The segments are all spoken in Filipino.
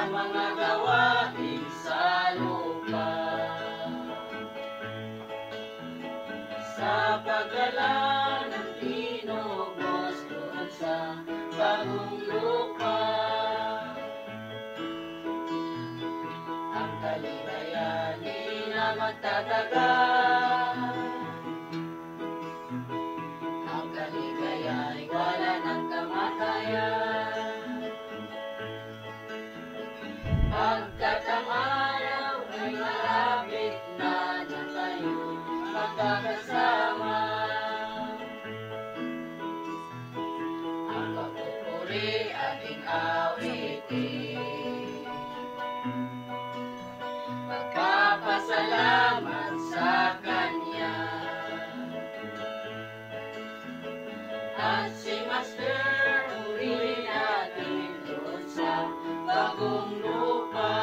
mga gawain sa lupa. Sa paggalang ng tinubos doon sa bagong lupa, ang kaligayahan di na magtatagal. Ang kaligayahan ay wala ng kamatayan. Pagkat ang araw ay malapit na tayo magkakasama. Ang pagpupuri ating awitin, magpapasalamat sa Kanya. At si Master uri natin doon sa bagong lupa,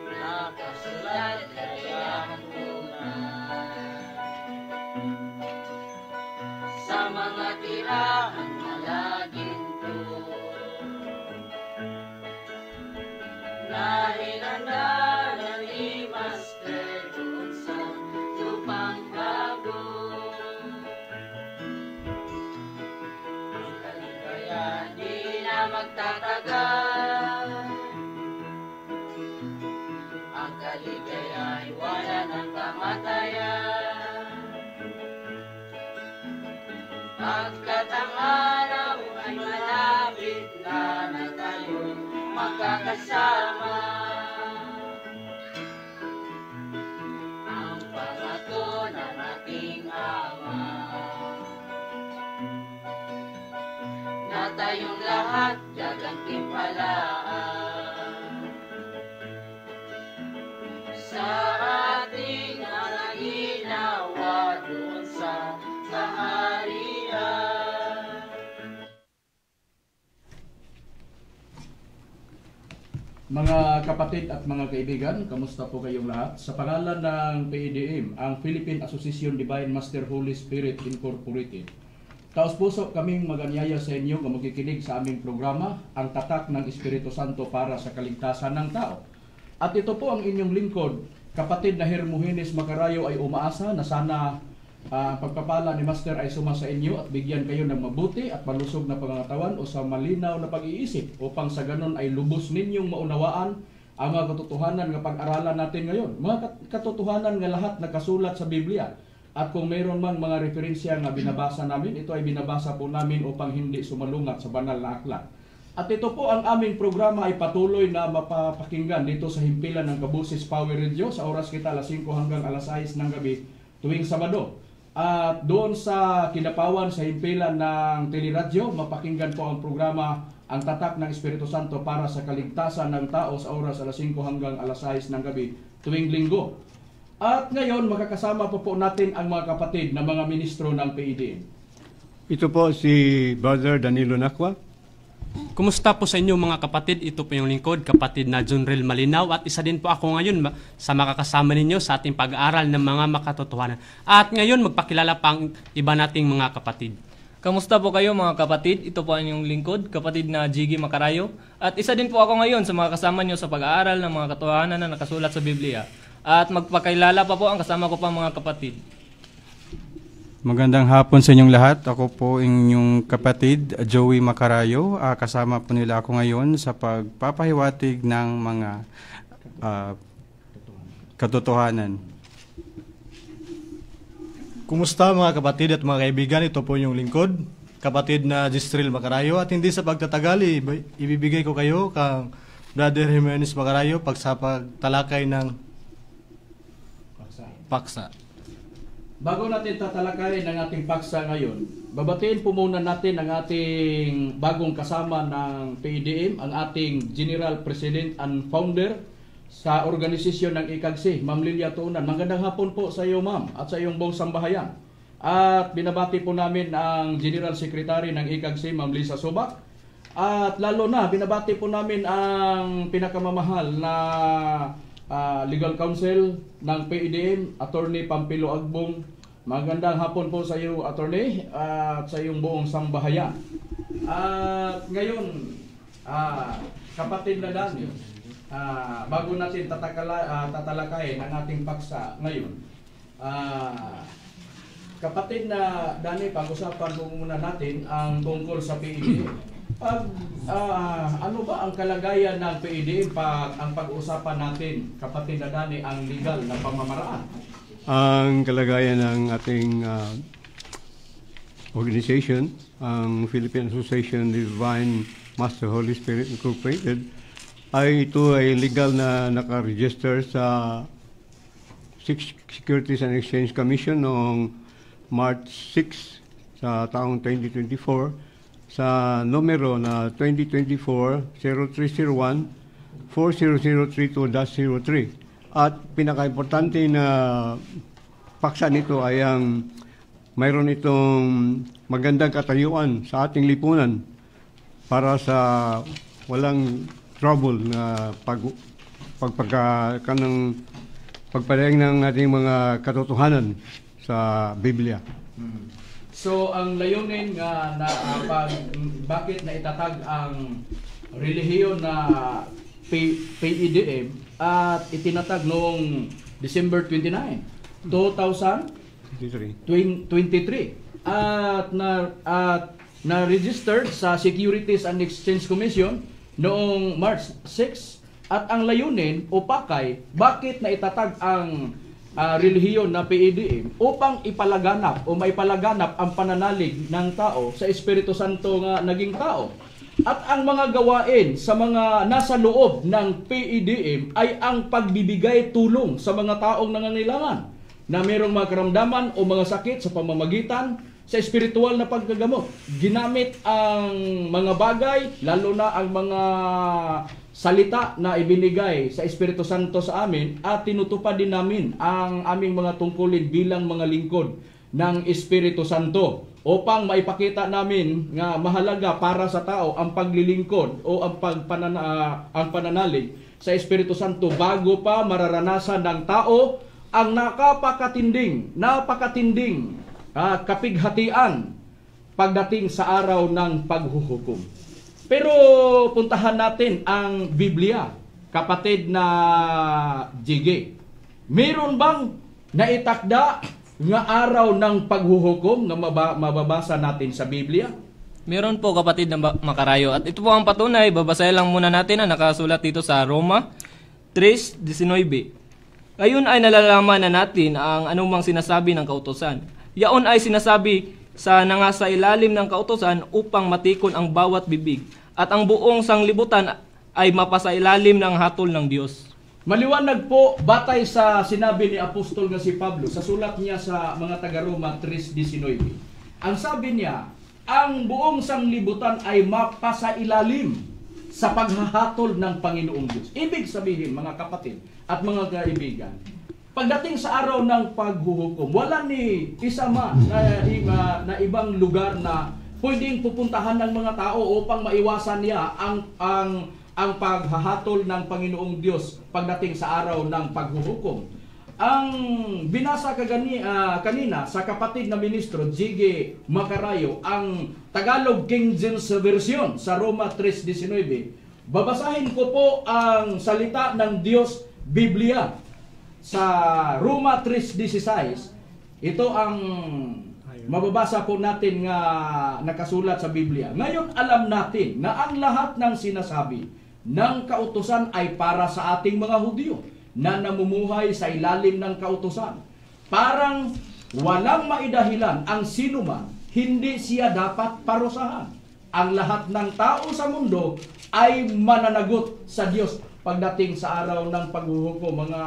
nakasulat kaya ang tunay sa mga tirahan na laging na hinanda na ni Master doon sa lupang bago. Ang kaligayahan di na magtatagal. Ang kaligayahan ay wala ng kamatayan. Pagkat ang araw ay malapit na tayo'y magkakasama. Ang pangako ng ating Ama na tayong lahat gagantimpalaan sa ating mga ginawa doon sa kaharian. Mga kapatid at mga kaibigan, kamusta po kayong lahat? Sa pangalan ng PADM, ang Philippine Association Divine Master Holy Spirit Incorporated, taos puso kaming maganyaya sa inyo kung magkikinig sa aming programa, ang tatak ng Espiritu Santo para sa kaligtasan ng tao. At ito po ang inyong lingkod, kapatid na Hermogenes Macarayo, ay umaasa na sana pagpapala ni Master ay suma sa inyo at bigyan kayo ng mabuti at malusog na pangangatawan o sa malinaw na pag-iisip upang sa ganon ay lubos ninyong maunawaan ang mga katotohanan nga pag-aralan natin ngayon. Mga katotohanan nga lahat nakasulat sa Biblia. At kung mayroon man mga referensya nga binabasa namin, ito ay binabasa po namin upang hindi sumalungat sa banal na aklat. At ito po ang aming programa ay patuloy na mapapakinggan dito sa himpilan ng Kabusis Power Radio sa oras kita alas 5 hanggang alas 6 ng gabi tuwing Sabado. At doon sa Kinapawan sa himpilan ng Teleradyo, mapakinggan po ang programa Ang Tatak ng Espiritu Santo para sa kaligtasan ng tao sa oras alas 5 hanggang alas 6 ng gabi tuwing Linggo. At ngayon makakasama po natin ang mga kapatid na mga ministro ng PADM. Ito po si Brother Danilo Nakwa. Kumusta po sa inyo mga kapatid? Ito po yung lingkod, kapatid na Junril Malinaw, at isa din po ako ngayon sa makakasama ninyo sa ating pag-aaral ng mga makatotohanan. At ngayon magpakilala pa ang iba nating mga kapatid. Kamusta po kayo mga kapatid? Ito po ang inyong lingkod, kapatid na Jiggy Macarayo. At isa din po ako ngayon sa mga kasama nyo sa pag-aaral ng mga katotohanan na nakasulat sa Biblia. At magpakilala pa po ang kasama ko pa mga kapatid. Magandang hapon sa inyong lahat. Ako po inyong kapatid, Joey Macarayo. Kasama po nila ako ngayon sa pagpapahiwatig ng mga katotohanan. Kumusta mga kapatid at mga kaibigan? Ito po yung lingkod, kapatid na Jistril Macarayo. At hindi sa pagtatagal, ibibigay ko kayo kang Brother Hermogenes Macarayo sa pagtalakay ng paksa. Bago natin tatalakayin ang ating paksa ngayon, babatiin po muna natin ang ating bagong kasama ng PADM, ang ating General President and Founder sa organisasyon ng ICAGSI, Ma'am Lilia Tuunan. Magandang hapon po sa iyo, Ma'am, at sa iyong buong sambahayan. At binabati po namin ang General Secretary ng ICAGSI, Ma'am Lisa Subak. At lalo na, binabati po namin ang pinakamamahal na Legal Counsel ng PADM, Attorney Pampilo Agbong. Magandang hapon po sa iyo, Attorney, at sa iyong buong sambahayan. At ngayon, Kapatid na Dani, bago natin tatalakayin ang ating paksa ngayon, kapatid na Dani, pag-usapan po muna natin ang tungkol sa PEDM. Ano ba ang kalagayan ng PEDM ang pag-uusapan natin, kapatid na Dani, ang legal na pamamaraan? Ang kalagayan ng ating organization, ang Philippine Association Divine Master Holy Spirit Incorporated, ito ay legal na nakaregister sa Securities and Exchange Commission noong March 6 sa taong 2024 sa numero na 2024-0301-40032-03. At pinaka-importante na paksa nito ay ang mayroon itong magandang katayuan sa ating lipunan para sa walang trouble na pagpadaing ng ating mga katotohanan sa Biblia. So ang layunin nga bakit na itatag ang relihiyon na PEDM at itinatag noong December 29, 2023 at na-registered sa Securities and Exchange Commission noong March 6, at ang layunin o pakay bakit na itatag ang relihiyon na PEDM upang ipalaganap o maipalaganap ang pananalig ng tao sa Espiritu Santo nga naging tao. At ang mga gawain sa mga nasa loob ng PEDM ay ang pagbibigay tulong sa mga taong nangangailangan na mayroong mga karamdaman o mga sakit sa pamamagitan sa espiritual na paggagamot. Ginamit ang mga bagay, lalo na ang mga salita na ibinigay sa Espiritu Santo sa amin, at tinutupad din namin ang aming mga tungkulin bilang mga lingkod ng Espiritu Santo upang maipakita namin nga mahalaga para sa tao ang paglilingkod o ang pananalig sa Espiritu Santo bago pa mararanasan ng tao ang napakatinding kapighatian pagdating sa araw ng paghuhukom. Pero puntahan natin ang Biblia, kapatid na JG. Meron bang naitakda nga araw ng paghuhukom na mababasa natin sa Biblia? Meron po, kapatid na Makarayo. At ito po ang patunay, babasahin lang muna natin ang nakasulat dito sa Roma 3:19. Ngayon ay nalalaman na natin ang anumang sinasabi ng kautusan. Yaon ay sinasabi sa nangasa ilalim ng kautusan upang matikon ang bawat bibig, at ang buong sanglibutan ay mapasailalim ng hatol ng Diyos. Maliwanag po, batay sa sinabi ni Apostol nga si Pablo sa sulat niya sa mga taga-Roma 3:19. Ang sabi niya, ang buong sanglibutan ay mapasailalim sa paghahatol ng Panginoong Diyos. Ibig sabihin, mga kapatid at mga kaibigan, pagdating sa araw ng paghuhukom, wala ni isa man na ibang lugar na pwedeng pupuntahan ng mga tao upang maiwasan niya ang paghahatol ng Panginoong Diyos pagdating sa araw ng paghuhukom. Ang binasa kanina sa kapatid na ministro, Jiggy Macarayo, ang Tagalog King James Version sa Roma 3:19. Babasahin ko po ang salita ng Diyos, Biblia, sa Roma 3:16. Ito ang mababasa po natin nga nakasulat sa Biblia. Ngayon alam natin na ang lahat ng sinasabi ng kautusan ay para sa ating mga Hudyo na namumuhay sa ilalim ng kautusan. Parang walang maidahilan ang sinuman, hindi siya dapat parusahan. Ang lahat ng tao sa mundo ay mananagot sa Diyos pagdating sa araw ng paghuhukom. Mga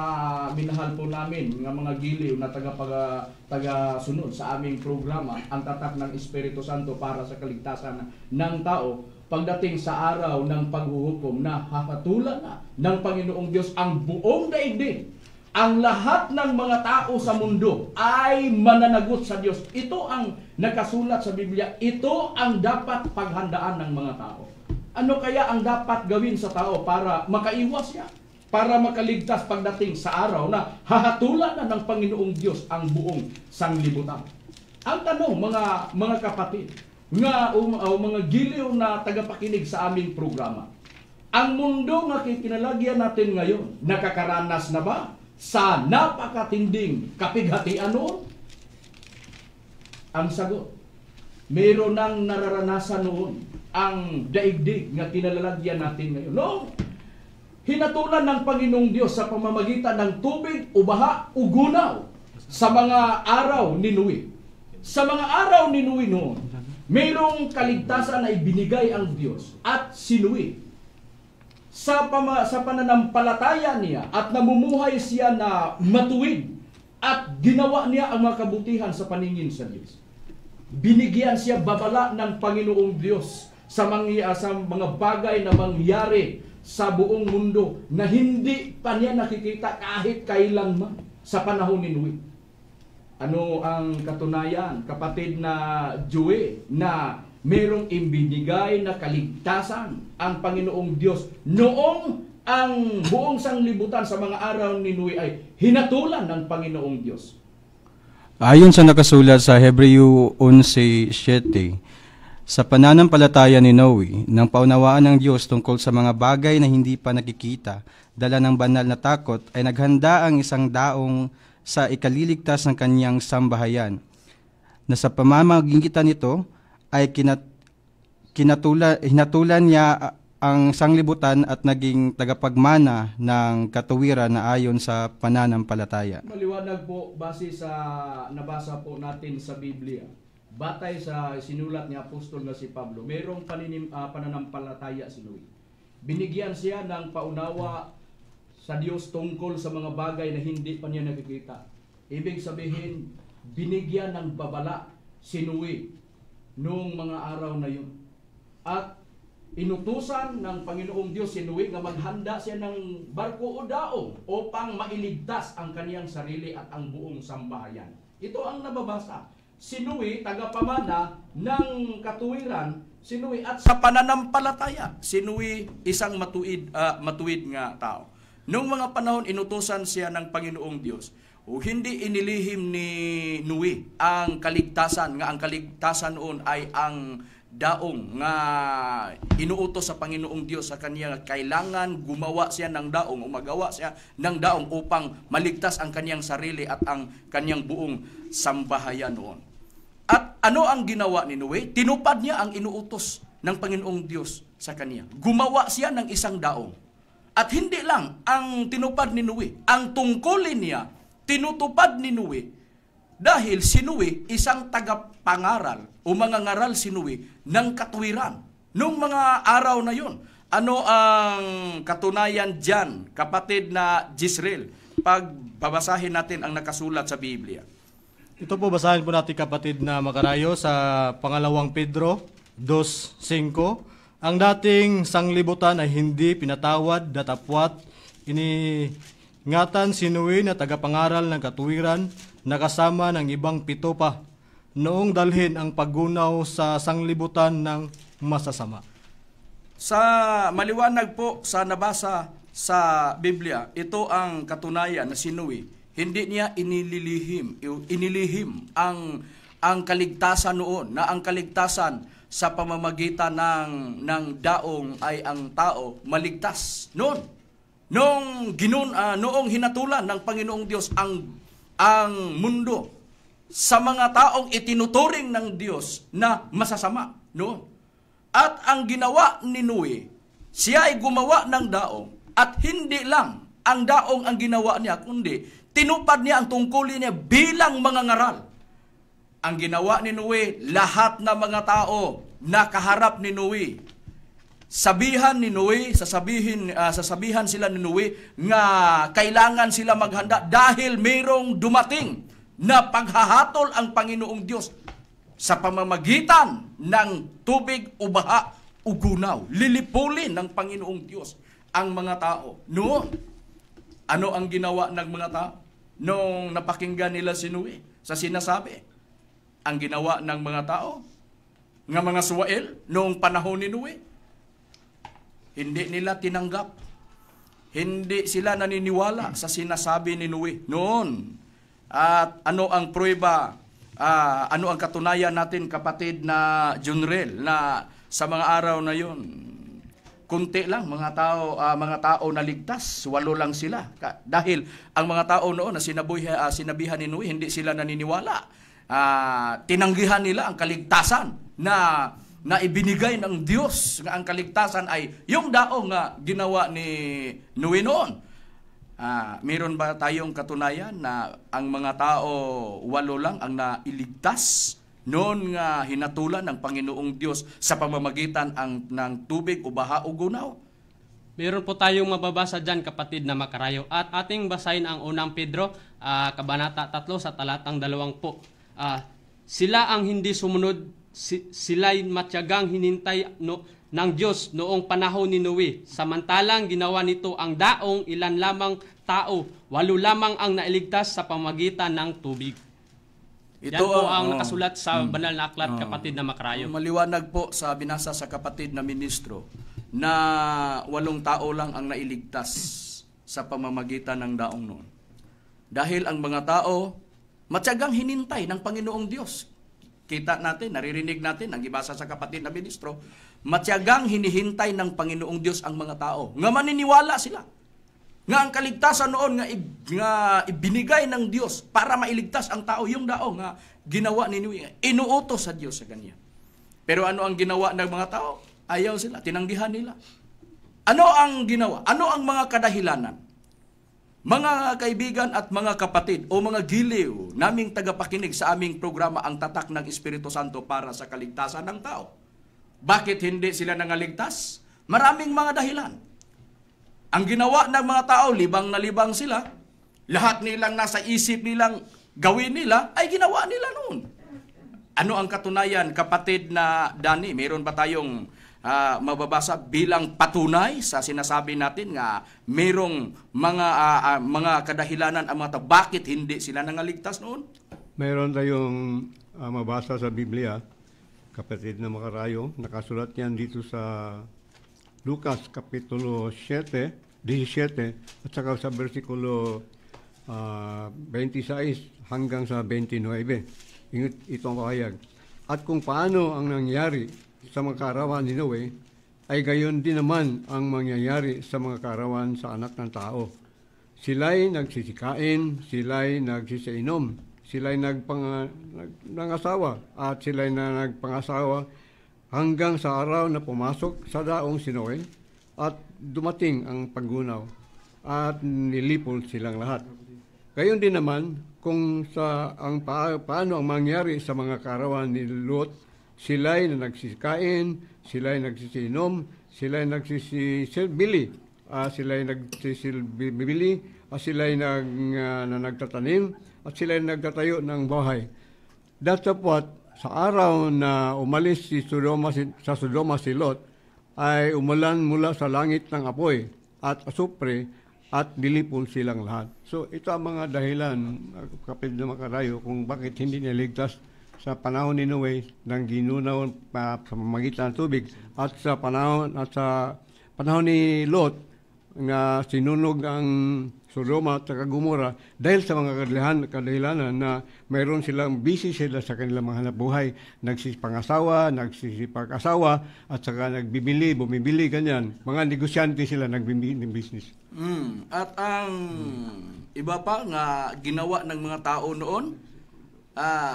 minahal po namin, mga giliw na taga-sunod sa aming programa, ang tatak ng Espiritu Santo para sa kaligtasan ng tao, pagdating sa araw ng paghuhukom na hahatulan na ng Panginoong Diyos ang buong daigdig, ang lahat ng mga tao sa mundo ay mananagot sa Diyos. Ito ang nakasulat sa Biblia. Ito ang dapat paghandaan ng mga tao. Ano kaya ang dapat gawin sa tao para makaiwas siya? Para makaligtas pagdating sa araw na hahatulan na ng Panginoong Diyos ang buong sanglibutan? Ang tanong, mga kapatid, nga mga giliw na tagapakinig sa aming programa. Ang mundo nga kinalagyan natin ngayon, nakakaranas na ba sa napakatinding kapighatian noon? Ang sagot, mayroon nang nararanasan noon ang daigdig nga kinalalagyan natin ngayon. Noong hinatulan ng Panginoong Diyos sa pamamagitan ng tubig, ubaha, ugunaw sa mga araw ni Noe. Sa mga araw ni Noe noon, mayroong kaligtasan na ibinigay ang Diyos at si Noe. Sa pananampalataya niya at namumuhay siya na matuwid at ginawa niya ang mga kabutihan sa paningin sa Diyos. Binigyan siya babala ng Panginoong Diyos sa mga bagay na mangyari sa buong mundo na hindi pa niya nakikita kahit kailanman sa panahon ni Noe. Ano ang katunayan, kapatid na Joey, na mayroong ibinigay na kaligtasan ang Panginoong Diyos noong ang buong sanglibutan sa mga araw ni Noe ay hinatulan ng Panginoong Diyos. Ayon sa nakasulat sa Hebreo 11:7, sa pananampalataya ni Noe, nang paunawaan ng Diyos tungkol sa mga bagay na hindi pa nakikita, dala ng banal na takot, ay naghanda ang isang daong sa ikaliligtas ng kanyang sambahayan, na sa pamamagitan nito ay hinatulan niya ang sanglibutan at naging tagapagmana ng katuwiran na ayon sa pananampalataya. Maliwanag po base sa nabasa po natin sa Biblia. Batay sa sinulat ni Apostol na si Pablo, mayroong pananampalataya si Noe. Binigyan siya ng paunawa sa Diyos tungkol sa mga bagay na hindi pa niya nakikita. Ibig sabihin, binigyan ng babala si Noe noong mga araw na yun. At inutusan ng Panginoong Diyos si Noe na maghanda siya ng barko o daong upang mailigtas ang kaniyang sarili at ang buong sambahayan. Ito ang nababasa. Si Noe, tagapamana ng katuwiran, si Noe at sa pananampalataya. Si Noe, isang matuwid nga tao. Noong mga panahon, inutusan siya ng Panginoong Diyos. O hindi inilihim ni Noe ang kaligtasan, nga ang kaligtasan noon ay ang daong nga inuutos sa Panginoong Diyos sa kanya. Kailangan gumawa siya ng daong o magawa siya ng daong upang maligtas ang kanyang sarili at ang kanyang buong sambahayan noon. At ano ang ginawa ni Noe? Tinupad niya ang inuutos ng Panginoong Diyos sa kanya. Gumawa siya ng isang daong. At hindi lang ang tinupad ni Noe, ang tungkulin niya, tinutupad ni Noe. Dahil si Noe, isang tagapangaral o mangangaral si Noe ng katuwiran. Noong mga araw na yun, ano ang katunayan dyan, kapatid na Jezreel? Pagbabasahin natin ang nakasulat sa Biblia. Ito po, basahin po natin kapatid na Makarayo sa pangalawang Pedro 2:5. Ang dating sanglibutan ay hindi pinatawad, datapwat, iningatan si Noe na tagapangaral ng katuwiran na kasama ng ibang 7 pa, noong dalhin ang paggunaw sa sanglibutan ng masasama. Sa maliwanag po sa nabasa sa Biblia, ito ang katunayan na si Noe, hindi niya inilihim ang kaligtasan noon, na ang kaligtasan sa pamamagitan ng daong ay ang tao maligtas noon. Noong hinatulan ng Panginoong Diyos ang mundo sa mga taong itinuturing ng Diyos na masasama noon. At ang ginawa ni Noe, siya ay gumawa ng daong, at hindi lang ang daong ang ginawa niya, kundi tinupad niya ang tungkulin niya bilang mangangaral. Ang ginawa ni Noe, lahat ng mga tao na kaharap ni Noe, sasabihan sila ni Noe nga kailangan sila maghanda dahil mayroong dumating na paghahatol ang Panginoong Diyos sa pamamagitan ng tubig, ubaha, ugunaw. Lilipulin ng Panginoong Diyos ang mga tao. Noon, ano ang ginawa ng mga tao? Nung napakinggan nila si Noe sa sinasabi, ang ginawa ng mga tao, nga mga Suwael, noong panahon ni Noe, hindi nila tinanggap. Hindi sila naniniwala sa sinasabi ni Noe noon. At ano ang prueba Ano ang katunayan natin, kapatid na Junrel, na sa mga araw na yon, kunti lang mga tao na ligtas, 8 lang sila. Dahil ang mga tao noon na sinabihan ni Noe, hindi sila naniniwala. Tinanggihan nila ang kaligtasan na ibinigay ng Diyos, nga ang kaligtasan ay yung daong nga ginawa ni Noe noon. Meron ba tayong katunayan na ang mga tao 8 lang ang nailigtas noon nga hinatulan ng Panginoong Diyos sa pamamagitan ng tubig o baha o gunaw? Meron po tayong mababasa dyan, kapatid na Makarayo. At ating basahin ang unang Pedro, Kabanata 3 sa talatang 20. Sila ang hindi sumunod, sila'y matyagang hinintay ng Diyos noong panahon ni Noe. Samantalang ginawa nito ang daong ilan lamang tao, 8 lamang ang nailigtas sa pamamagitan ng tubig. Yan po ang nakasulat sa banal na aklat, kapatid na Makarayo. Maliwanag po sa binasa sa kapatid na ministro na 8 tao lang ang nailigtas sa pamamagitan ng daong noon. Dahil ang mga tao matyagang hinintay ng Panginoong Diyos. Kita natin, naririnig natin, ang ibasa sa kapatid na ministro, matyagang hinihintay ng Panginoong Diyos ang mga tao. Nga maniniwala sila. Nga ang kaligtasan noon nga ibinigay ng Diyos para mailigtas ang tao, yung daong nga ginawa ni Noe, inuutos sa Diyos sa kanya. Pero ano ang ginawa ng mga tao? Ayaw sila, tinanggihan nila. Ano ang ginawa? Ano ang mga kadahilanan? Mga kaibigan at mga kapatid o mga giliw naming tagapakinig sa aming programa, ang Tatak ng Espiritu Santo para sa kaligtasan ng tao. Bakit hindi sila nangaligtas? Maraming mga dahilan. Ang ginawa ng mga tao, libang na libang sila. Lahat nilang nasa isip nilang gawin nila, ay ginawa nila noon. Ano ang katunayan, kapatid na Dani? Meron ba tayong mababasa bilang patunay sa sinasabi natin nga merong mga kadahilanan ang mga tao, bakit hindi sila nangaligtas noon? Mayroon tayong mabasa sa Biblia, kapatid na Makarayo. Nakasulat yan dito sa Lucas Kapitulo 17 at saka sa versikulo 26 hanggang sa 29. Ito ang pahayag. At kung paano ang nangyari sa mga kaarawan ni Noe, ay gayon din naman ang mangyayari sa mga kaarawan sa anak ng tao. Sila'y nagsisikain, sila'y nagsisiinom, sila'y nangasawa, at sila'y nagpangasawa hanggang sa araw na pumasok sa daong si Noe at dumating ang paggunaw at nilipol silang lahat. Gayon din naman kung paano ang mangyari sa mga kaarawan ni Lot, sila'y nagsisikain, sila'y nagsisiinom, sila'y nagsisibili, sila'y nagsisibili, sila'y nagtatanim, at sila'y nagtatayo ng bahay. Datapwat, sa araw na umalis sa Sodoma si Lot, ay umulan mula sa langit ng apoy at asupre at nilipol silang lahat. So ito ang mga dahilan, kapatid na Makarayo, kung bakit hindi niligtas sa panahon ni Noe ng ginunaw sa pamamagitan ng tubig, at sa panahon ni Lot na sinunog ang Sodoma at Gomora dahil sa mga kadahilanan na mayroon silang busy sila sa kanilang mga hanapbuhay, nagsisipangasawa, nagsisipag-asawa, at saka bumibili, ganyan. Mga negosyante sila, business. At ang iba pa nga ginawa ng mga tao noon,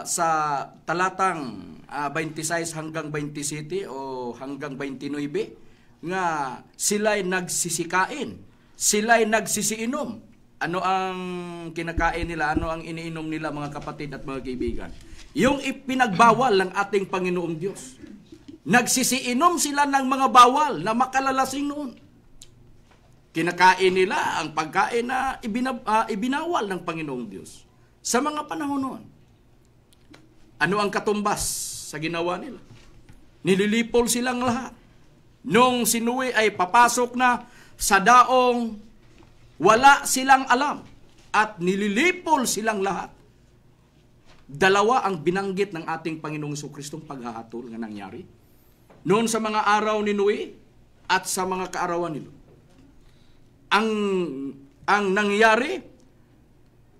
sa talatang 26 hanggang 27 o hanggang 29, nga sila'y nagsisikain, sila'y nagsisiinom. Ano ang kinakain nila? Ano ang iniinom nila, mga kapatid at mga kaibigan? Yung ipinagbawal ng ating Panginoong Diyos. Nagsisiinom sila ng mga bawal na makalalasing noon. Kinakain nila ang pagkain na ibinawal ng Panginoong Diyos sa mga panahon noon. Ano ang katumbas sa ginawa nila? Nililipol silang lahat. Nung si Noe ay papasok na sa daong, wala silang alam at nililipol silang lahat. Dalawa ang binanggit ng ating Panginoong Jesucristong paghahatol nga nangyari noon sa mga araw ni Noe at sa mga kaarawan nilo. Ang nangyari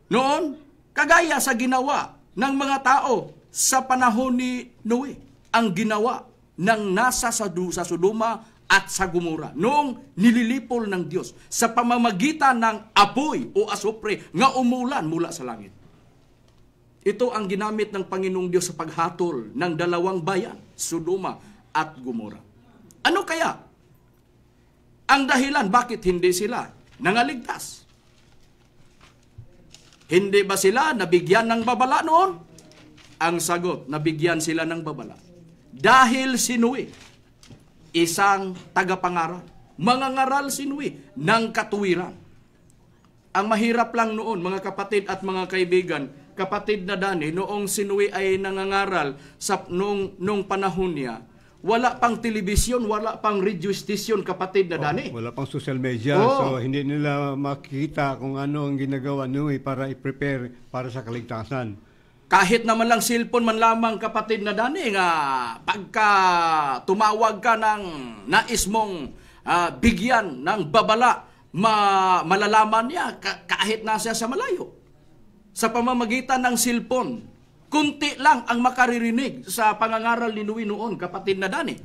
noon, kagaya sa ginawa ng mga tao sa panahon ni Noe ang ginawa ng nasa sa Sodoma at sa Gomora noong nililipol ng Diyos sa pamamagitan ng apoy o asupre nga umulan mula sa langit. Ito ang ginamit ng Panginoong Diyos sa paghatol ng dalawang bayan, Sodoma at Gomora. Ano kaya ang dahilan bakit hindi sila nangaligtas? Hindi ba sila nabigyan ng babala noon? Ang sagot, nabigyan sila ng babala. Dahil si Noe, isang tagapangaral, mangangaral si Noe ng katuwiran. Ang mahirap lang noon, mga kapatid at mga kaibigan, kapatid na Dani, noong si Noe ay nangangaral sa noong panahon niya, wala pang telebisyon, wala pang radio station, kapatid na Dani. Wala pang social media, so hindi nila makita kung ano ang ginagawa Noe para i-prepare para sa kaligtasan. Kahit naman lang cellphone man lamang, kapatid na Dani, nga pagka tumawag ka ng nais mong bigyan ng babala, malalaman niya kahit nasa sa malayo. Sa pamamagitan ng cellphone, kunti lang ang makaririnig sa pangangaral ni Noe noon, kapatid na Dani.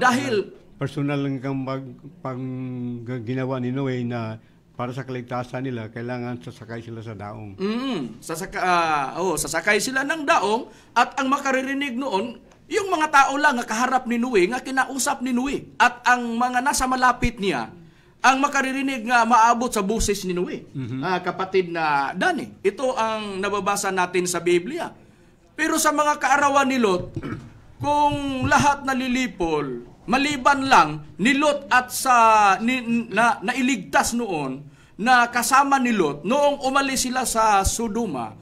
Dahil personal lang pang ginawa ni Noe na para sa kaligtasan nila, kailangan sasakay sila sa daong. Sasakay sila ng daong, at ang makaririnig noon, yung mga tao lang nga kaharap ni Noe, nga kinausap ni Noe, at ang mga nasa malapit niya, ang makaririnig nga maabot sa buses ni Noe. Kapatid na Dani, ito ang nababasa natin sa Biblia. Pero sa mga kaarawan ni Lot, kung lahat nalilipol, maliban lang ni Lot at nailigtas noon na kasama ni Lot, noong umalis sila sa Sodoma,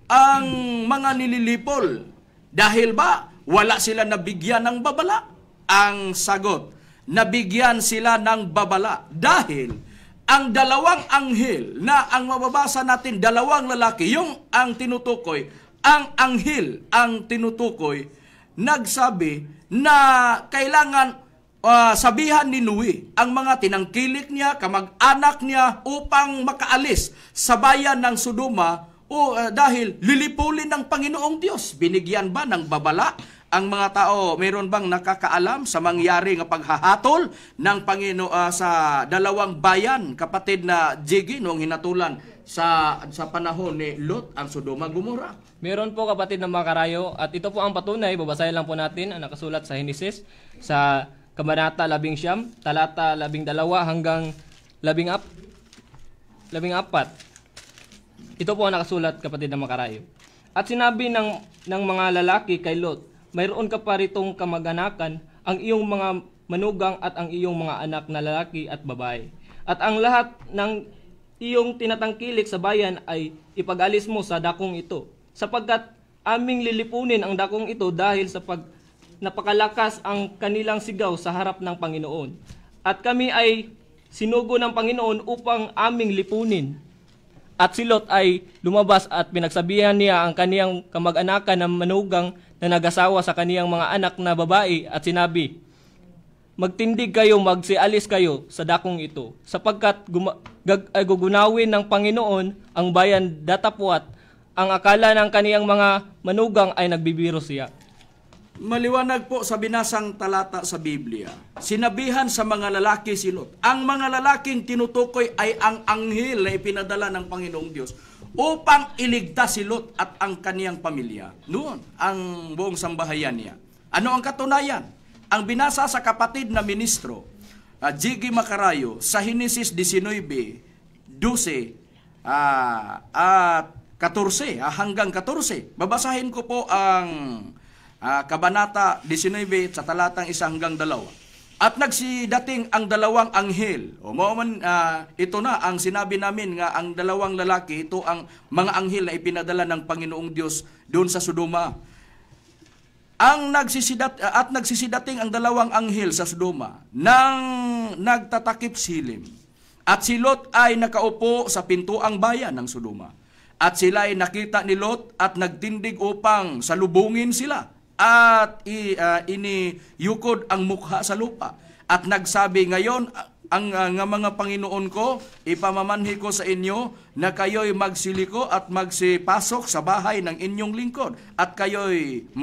ang mga nililipol. Dahil ba wala sila nabigyan ng babala? Ang sagot, nabigyan sila ng babala dahil ang dalawang anghel na ang mababasa natin, dalawang lalaki, yung ang tinutukoy, ang anghel ang tinutukoy, nagsabi na kailangan sabihan ni Noe ang mga tinangkilik niya, kamag-anak niya upang makaalis sa bayan ng Sodoma dahil lilipulin ng Panginoong Diyos. Binigyan ba ng babala ang mga tao? Meron bang nakakaalam sa mangyari ng paghahatol ng Panginoon sa dalawang bayan, kapatid na Jiggy, noong hinatulan sa panahon ni Lot ang Sodoma Gomora? Meron po, kapatid ng mga karayo, at ito po ang patunay. Babasahin lang po natin ang nakasulat sa Henesis sa Kabanata 11, talata 12 hanggang 14. Ito po ang nakasulat, kapatid ng mga karayo. At sinabi ng mga lalaki kay Lot, mayroon ka pa ritong kamag-anakan, ang iyong mga manugang at ang iyong mga anak na lalaki at babae. At ang lahat ng iyong tinatangkilik sa bayan ay ipag-alis mo sa dakong ito, sapagkat aming lilipunin ang dakong ito dahil sa napakalakas ang kanilang sigaw sa harap ng Panginoon. At kami ay sinugo ng Panginoon upang aming lipunin. At si Lot ay lumabas at pinagsabihan niya ang kaniyang kamag-anakan na manugang na nag-asawa sa kaniyang mga anak na babae at sinabi, magtindig kayo, magsialis kayo sa dakong ito, sapagkat gugunawin ng Panginoon ang bayan datapwat. Ang akala ng kaniyang mga manugang ay nagbibiro siya. Maliwanag po sa binasang talata sa Biblia, sinabihan sa mga lalaki si Lot. Ang mga lalaking tinutukoy ay ang anghel na ipinadala ng Panginoong Diyos upang iligtas si Lot at ang kaniyang pamilya. Noon, ang buong sambahayan niya. Ano ang katunayan? Ang binasa sa kapatid na ministro, Jiggy Macarayo, sa Henesis 19, 12 at 14 hanggang 14. Babasahin ko po ang Kabanata 19 sa talatang 1 hanggang 2. At nagsidating ang dalawang anghel. Ito na ang sinabi namin nga ang dalawang lalaki, ito ang mga anghel na ipinadala ng Panginoong Diyos doon sa Sodoma. Nagsisidating ang dalawang anghel sa Sodoma nang nagtatakip silim. At si Lot ay nakaupo sa pintuang bayan ng Sodoma. At sila ay nakita ni Lot at nagtindig upang salubungin sila. At iniyukod ang mukha sa lupa. at nagsabi, ngayon, ang nga mga Panginoon ko, ipamamanhi ko sa inyo na kayo'y magsiliko at magsipasok sa bahay ng inyong lingkod at kayo'y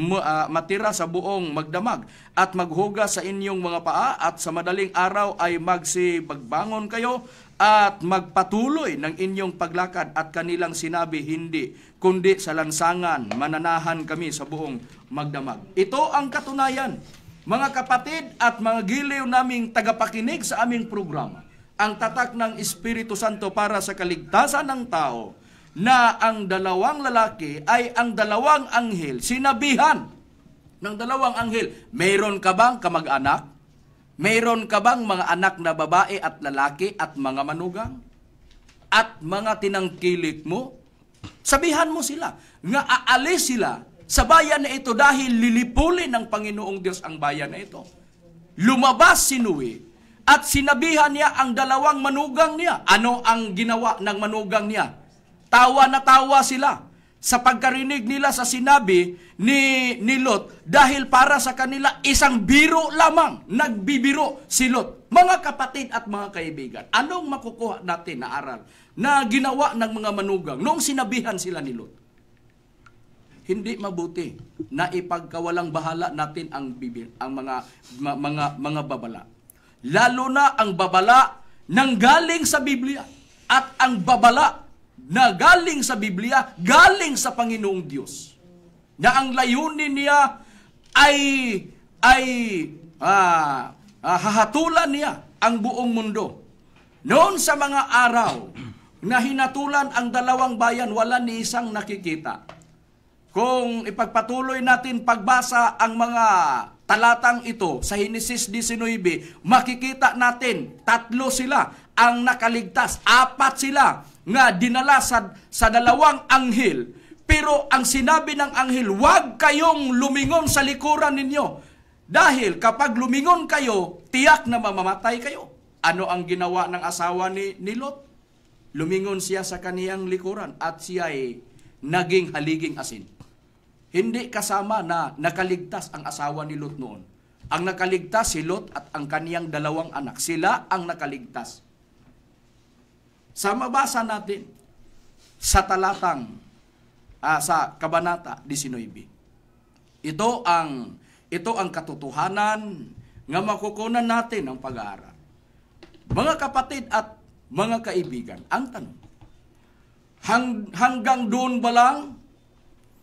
matira sa buong magdamag at maghugas sa inyong mga paa at sa madaling araw ay magsipagbangon kayo at magpatuloy ng inyong paglakad at kanilang sinabi, hindi, kundi sa lansangan, mananahan kami sa buong magdamag. Ito ang katunayan, mga kapatid at mga giliw naming tagapakinig sa aming programa, ang tatak ng Espiritu Santo para sa kaligtasan ng tao, na ang dalawang lalaki ay ang dalawang anghel, sinabihan ng dalawang anghel, mayroon ka bang kamag-anak? Mayroon ka bang mga anak na babae at lalaki at mga manugang? At mga tinangkilik mo? Sabihan mo sila, nga aalis sila sa bayan na ito dahil lilipulin ng Panginoong Diyos ang bayan na ito. Lumabas si Noe at sinabihan niya ang dalawang manugang niya. Ano ang ginawa ng manugang niya? Tawa na tawa sila sa pagkarinig nila sa sinabi ni Lot, dahil para sa kanila isang biro lamang, nagbibiro si Lot. Mga kapatid at mga kaibigan, anong makukuha natin na aral na ginawa ng mga manugang noong sinabihan sila ni Lot? Hindi mabuti na ipagkawalang bahala natin ang mga babala. Lalo na ang babala nang galing sa Biblia at ang babala na galing sa Biblia, galing sa Panginoong Diyos. Na ang layunin niya ay hahatulan niya ang buong mundo. Noon sa mga araw na hinatulan ang dalawang bayan, wala ni isang nakikita. Kung ipagpatuloy natin pagbasa ang mga talatang ito sa Henesis 19, makikita natin 3 sila ang nakaligtas, 4 sila nga dinala sa dalawang anghel. Pero ang sinabi ng anghel, huwag kayong lumingon sa likuran ninyo. Dahil kapag lumingon kayo, tiyak na mamamatay kayo. Ano ang ginawa ng asawa ni Lot? Lumingon siya sa kaniyang likuran at siya ay naging haliging asin. Hindi kasama na nakaligtas ang asawa ni Lot noon. Ang nakaligtas si Lot at ang kaniyang dalawang anak. Sila ang nakaligtas. Sa mabasa natin sa talatang sa Kabanata 19. Ito ang katotohanan nga makukunan natin ng pag-aaral. Mga kapatid at mga kaibigan, ang tanong, hanggang doon ba lang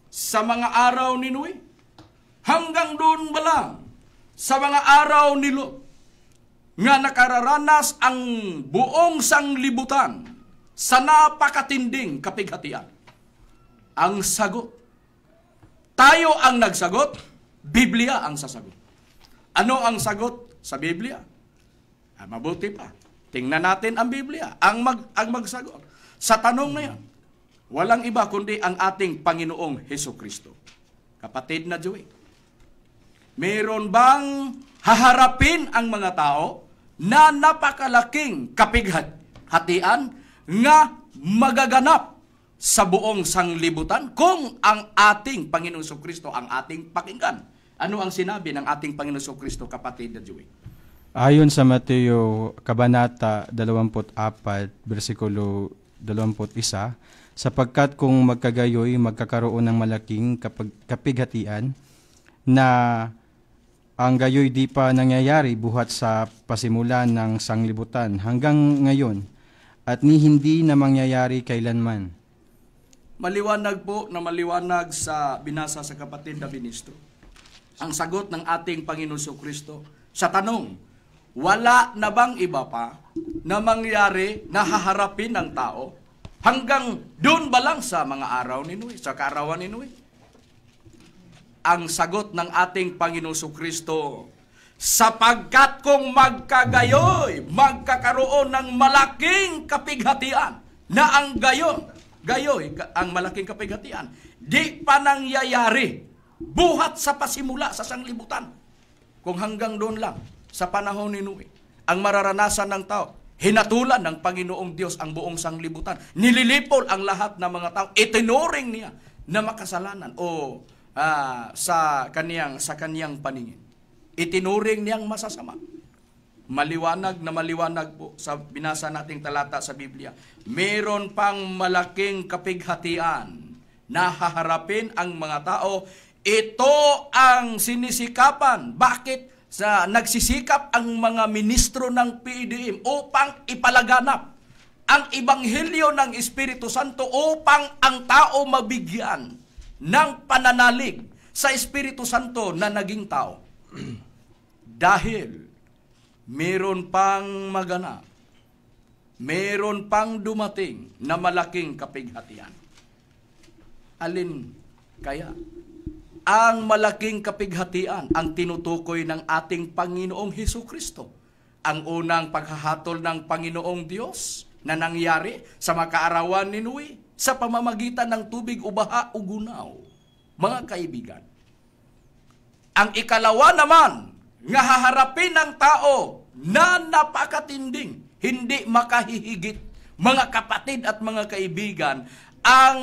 sa mga araw ni Noe? Hanggang doon ba lang sa mga araw ni Lot nga nakararanas ang buong sanglibutan sa napakatinding kapighatian? Ang sagot, tayo ang nagsagot, Biblia ang sasagot. Ano ang sagot sa Biblia? Mabuti pa, tingnan natin ang Biblia, ang magsagot sa tanong na yan. Walang iba kundi ang ating Panginoong Hesukristo. Kapatid na Joey, meron bang haharapin ang mga tao na napakalaking kapighatian nga magaganap sa buong sanglibutan kung ang ating Panginoong Hesukristo ang ating pakinggan? Ano ang sinabi ng ating Panginoong Hesukristo, kapatid na Joey? Ayon sa Mateo Kabanata 24, versikulo 21, sapagkat kung magkagayoy, magkakaroon ng malaking kapighatian na ang gayoy di pa nangyayari buhat sa pasimulan ng sanglibutan hanggang ngayon at ni hindi na mangyayari kailanman. Maliwanag po na maliwanag sa binasa sa kapatid na ministro. Ang sagot ng ating Panginoon Jesucristo sa tanong, wala na bang iba pa na mangyari na haharapin ng tao? Hanggang doon ba lang sa mga araw ni Noe, sa kaarawan ni Noe? Ang sagot ng ating Panginoong Jesucristo, sapagkat kung magkagayoy, magkakaroon ng malaking kapighatian, na ang gayoy, ang malaking kapighatian, di pa nangyayari, buhat sa pasimula sa sanglibutan. Kung hanggang doon lang, sa panahon ni Noe, ang mararanasan ng tao, hinatulan ng Panginoong Diyos ang buong sanglibutan. Nililipol ang lahat ng mga tao. Itinuring niya na makasalanan o sa kaniyang paningin. Itinuring niyang masasama. maliwanag na maliwanag po sa binasa nating talata sa Biblia. Meron pang malaking kapighatian na haharapin ang mga tao. Ito ang sinisikapan. Bakit? Nagsisikap ang mga ministro ng PDM upang ipalaganap ang ebanghelyo ng Espiritu Santo upang ang tao mabigyan ng pananalig sa Espiritu Santo na naging tao. Dahil meron pang maganap, meron pang dumating na malaking kapighatian. Alin kaya? Ang malaking kapighatian ang tinutukoy ng ating Panginoong Hesukristo. Ang unang paghahatol ng Panginoong Diyos na nangyari sa makaarawan ni Noe sa pamamagitan ng tubig, ubaha o gunaw. Mga kaibigan, ang ikalawa naman nga haharapin ng tao na napakatinding, hindi makahihigit, mga kapatid at mga kaibigan, ang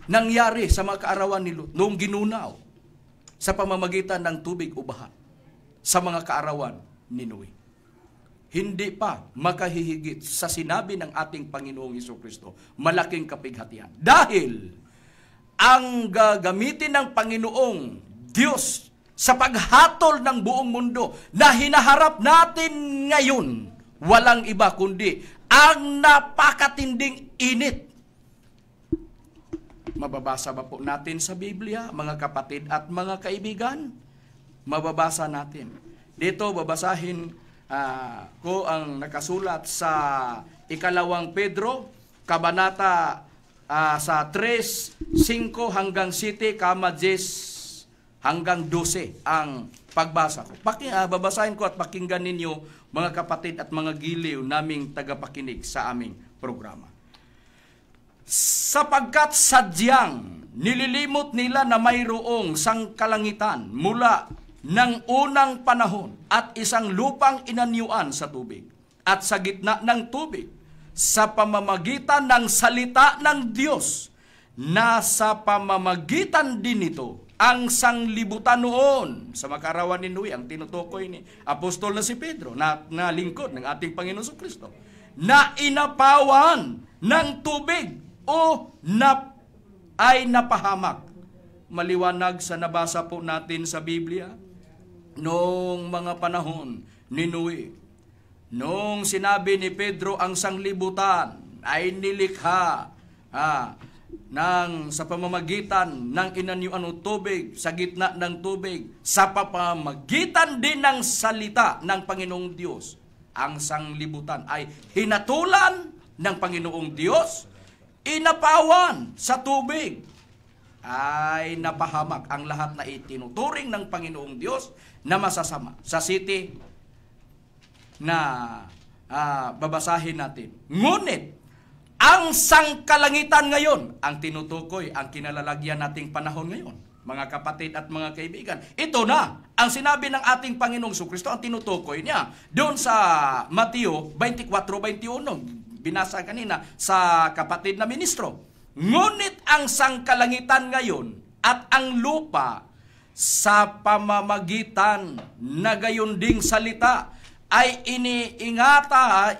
nangyari sa mga kaarawan ni Lot noong ginunaw sa pamamagitan ng tubig o baha sa mga kaarawan ni Noe. Hindi pa makahihigit sa sinabi ng ating Panginoong Hesukristo, malaking kapighatian. Dahil ang gagamitin ng Panginoong Diyos sa paghatol ng buong mundo na hinaharap natin ngayon, walang iba kundi ang napakatinding init. Mababasa ba po natin sa Biblia, mga kapatid at mga kaibigan? Mababasa natin. Dito babasahin ko ang nakasulat sa ikalawang Pedro, kabanata sa 3:5 hanggang 7, 10 hanggang 12 ang pagbasa ko. Babasahin ko at pakinggan ninyo, mga kapatid at mga giliw naming tagapakinig sa aming programa. Sapagkat sadyang nililimot nila na mayroong sangkalangitan mula ng unang panahon at isang lupang inanyuan sa tubig at sa gitna ng tubig sa pamamagitan ng salita ng Diyos na sa pamamagitan din nito ang sanglibutan noon sa makarawan ni Noe, ang tinutukoy ni Apostol na si Pedro na lingkod ng ating Panginoon Jesucristo, na inapawan ng tubig o ay napahamak. Maliwanag sa nabasa po natin sa Biblia, noong mga panahon ni Noe, noong sinabi ni Pedro ang sanglibutan ay nilikha sa pamamagitan ng inanyuan o tubig, sa gitna ng tubig, sa pamamagitan din ng salita ng Panginoong Diyos. Ang sanglibutan ay hinatulan ng Panginoong Diyos, inapawan sa tubig, ay napahamak ang lahat na itinuturing ng Panginoong Diyos na masasama. Sa city na babasahin natin. Ngunit, ang sangkalangitan ngayon, ang tinutukoy, ang kinalalagyan nating panahon ngayon, mga kapatid at mga kaibigan, ito na ang sinabi ng ating Panginoong Jesucristo, ang tinutukoy niya doon sa Mateo 24:21. Binasa kanina sa kapatid na ministro. Ngunit ang sangkalangitan ngayon at ang lupa sa pamamagitan na gayon ding salita ay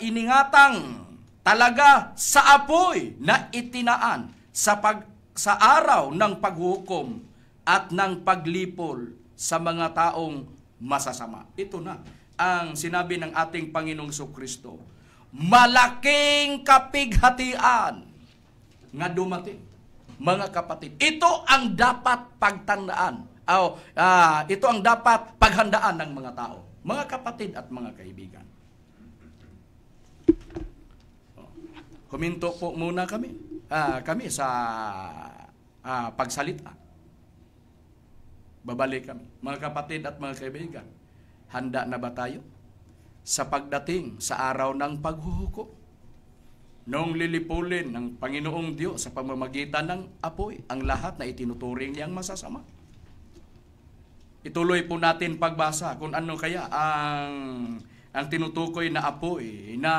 iningatang talaga sa apoy na itinaan sa araw ng paghukom at ng paglipol sa mga taong masasama. Ito na ang sinabi ng ating Panginoong Jesucristo. Malaking kapighatian nga dumating, mga kapatid. Ito ang dapat pagtandaan. Ito ang dapat paghandaan ng mga tao, mga kapatid at mga kaibigan. Huminto po muna kami sa pagsalita. Babalik kami. Mga kapatid at mga kaibigan, handa na ba tayo sa pagdating sa araw ng paghuhukom? Noong lilipulin ng Panginoong Diyos sa pamamagitan ng apoy ang lahat na itinuturing niyang masasama. Ituloy po natin pagbasa kung ano kaya ang tinutukoy na apoy na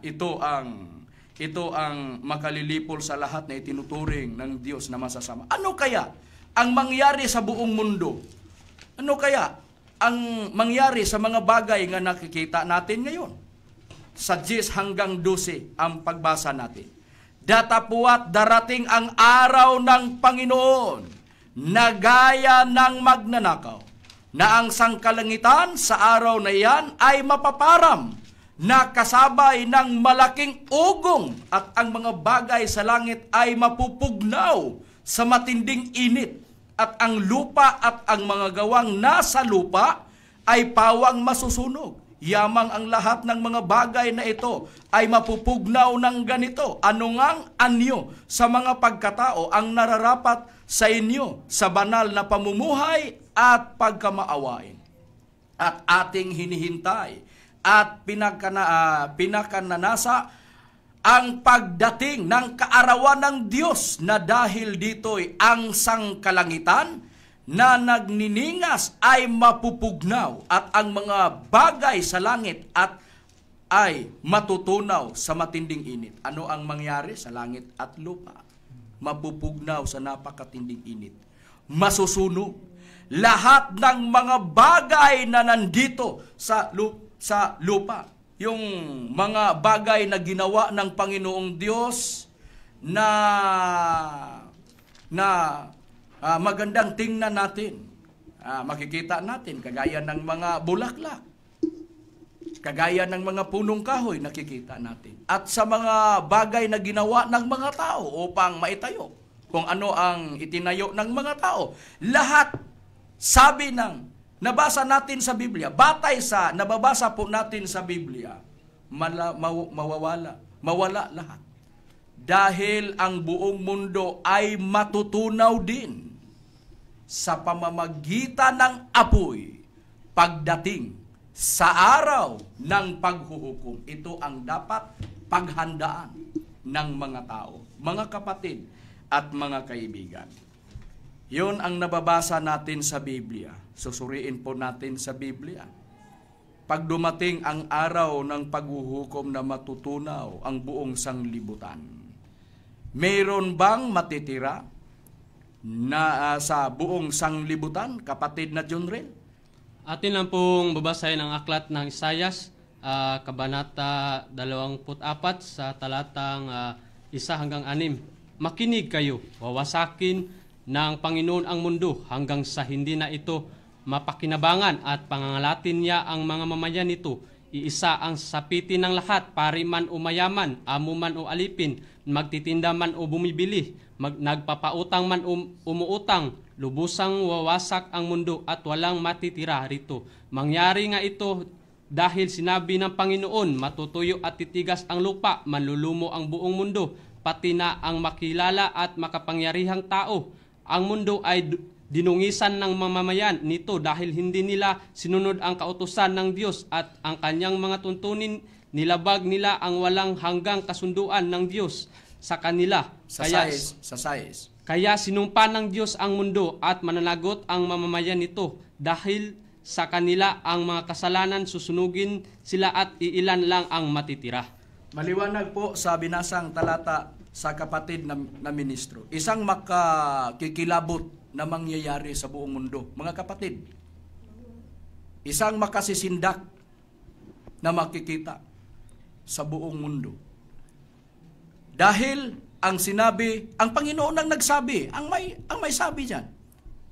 ito ang makalilipol sa lahat na itinuturing ng Diyos na masasama. Ano kaya ang mangyari sa buong mundo? Ano kaya ang mangyari sa mga bagay nga nakikita natin ngayon? Sa 10 hanggang 12 ang pagbasa natin. Datapuat darating ang araw ng Panginoon na gaya ng magnanakaw, na ang sangkalangitan sa araw na iyan ay mapaparam, na kasabay ng malaking ugong, at ang mga bagay sa langit ay mapupugnaw sa matinding init, at ang lupa at ang mga gawang nasa lupa ay pawang masusunog. Yamang ang lahat ng mga bagay na ito ay mapupugnaw ng ganito. Ano ngang anyo sa mga pagkatao ang nararapat sa inyo sa banal na pamumuhay at pagkamaawain, at ating hinihintay at pinakananasa ang pagdating ng kaarawan ng Diyos, na dahil dito'y ang sangkalangitan na nagniningas ay mapupugnaw, at ang mga bagay sa langit at ay matutunaw sa matinding init. Ano ang mangyari sa langit at lupa? Mapupugnaw sa napakatinding init. Masusunog lahat ng mga bagay na nandito sa lupa. Yung mga bagay na ginawa ng Panginoong Diyos na magandang tingnan natin. Makikita natin kagaya ng mga bulaklak, kagaya ng mga punong kahoy, nakikita natin. At sa mga bagay na ginawa ng mga tao upang maitayo, kung ano ang itinayo ng mga tao, lahat, sabi ng nabasa natin sa Biblia, batay sa nababasa po natin sa Biblia, mawala lahat. Dahil ang buong mundo ay matutunaw din sa pamamagitan ng apoy pagdating sa araw ng paghuhukom. Ito ang dapat paghandaan ng mga tao, mga kapatid at mga kaibigan. Yun ang nababasa natin sa Biblia. Susuriin po natin sa Biblia. Pag dumating ang araw ng paghuhukom na matutunaw ang buong sanglibutan, mayroon bang matitira na sa buong sanglibutan, kapatid na Junril? Atin lang pong babasahin ang aklat ng Isayas, Kabanata 24 sa talatang 1 hanggang 6. Makinig kayo, wawasakin ng Panginoon ang mundo hanggang sa hindi na ito mapakinabangan, at pangangalatin niya ang mga mamayan nito. Iisa ang sapitin ng lahat, pari man o mayaman, amo man o alipin, magtitinda man o bumibili, nagpapautang man o umuutang, lubusang wawasak ang mundo at walang matitira rito. Mangyari nga ito dahil sinabi ng Panginoon, matutuyo at titigas ang lupa, manlulumo ang buong mundo, pati na ang makilala at makapangyarihang tao. Ang mundo ay dinungisan ng mamamayan nito dahil hindi nila sinunod ang kautusan ng Diyos, at ang kanyang mga tuntunin nilabag nila ang walang hanggang kasunduan ng Diyos sa kanila. Kaya sinumpa ng Diyos ang mundo at mananagot ang mamamayan nito. Dahil sa kanila ang mga kasalanan, susunugin sila at iilan lang ang matitira. Maliwanag po sa binasang talata sa kapatid na ministro. Isang makakikilabot na mangyayari sa buong mundo. Mga kapatid, isang makasisindak na makikita sa buong mundo. Dahil ang sinabi, ang Panginoon ang nagsabi, ang may sabi dyan.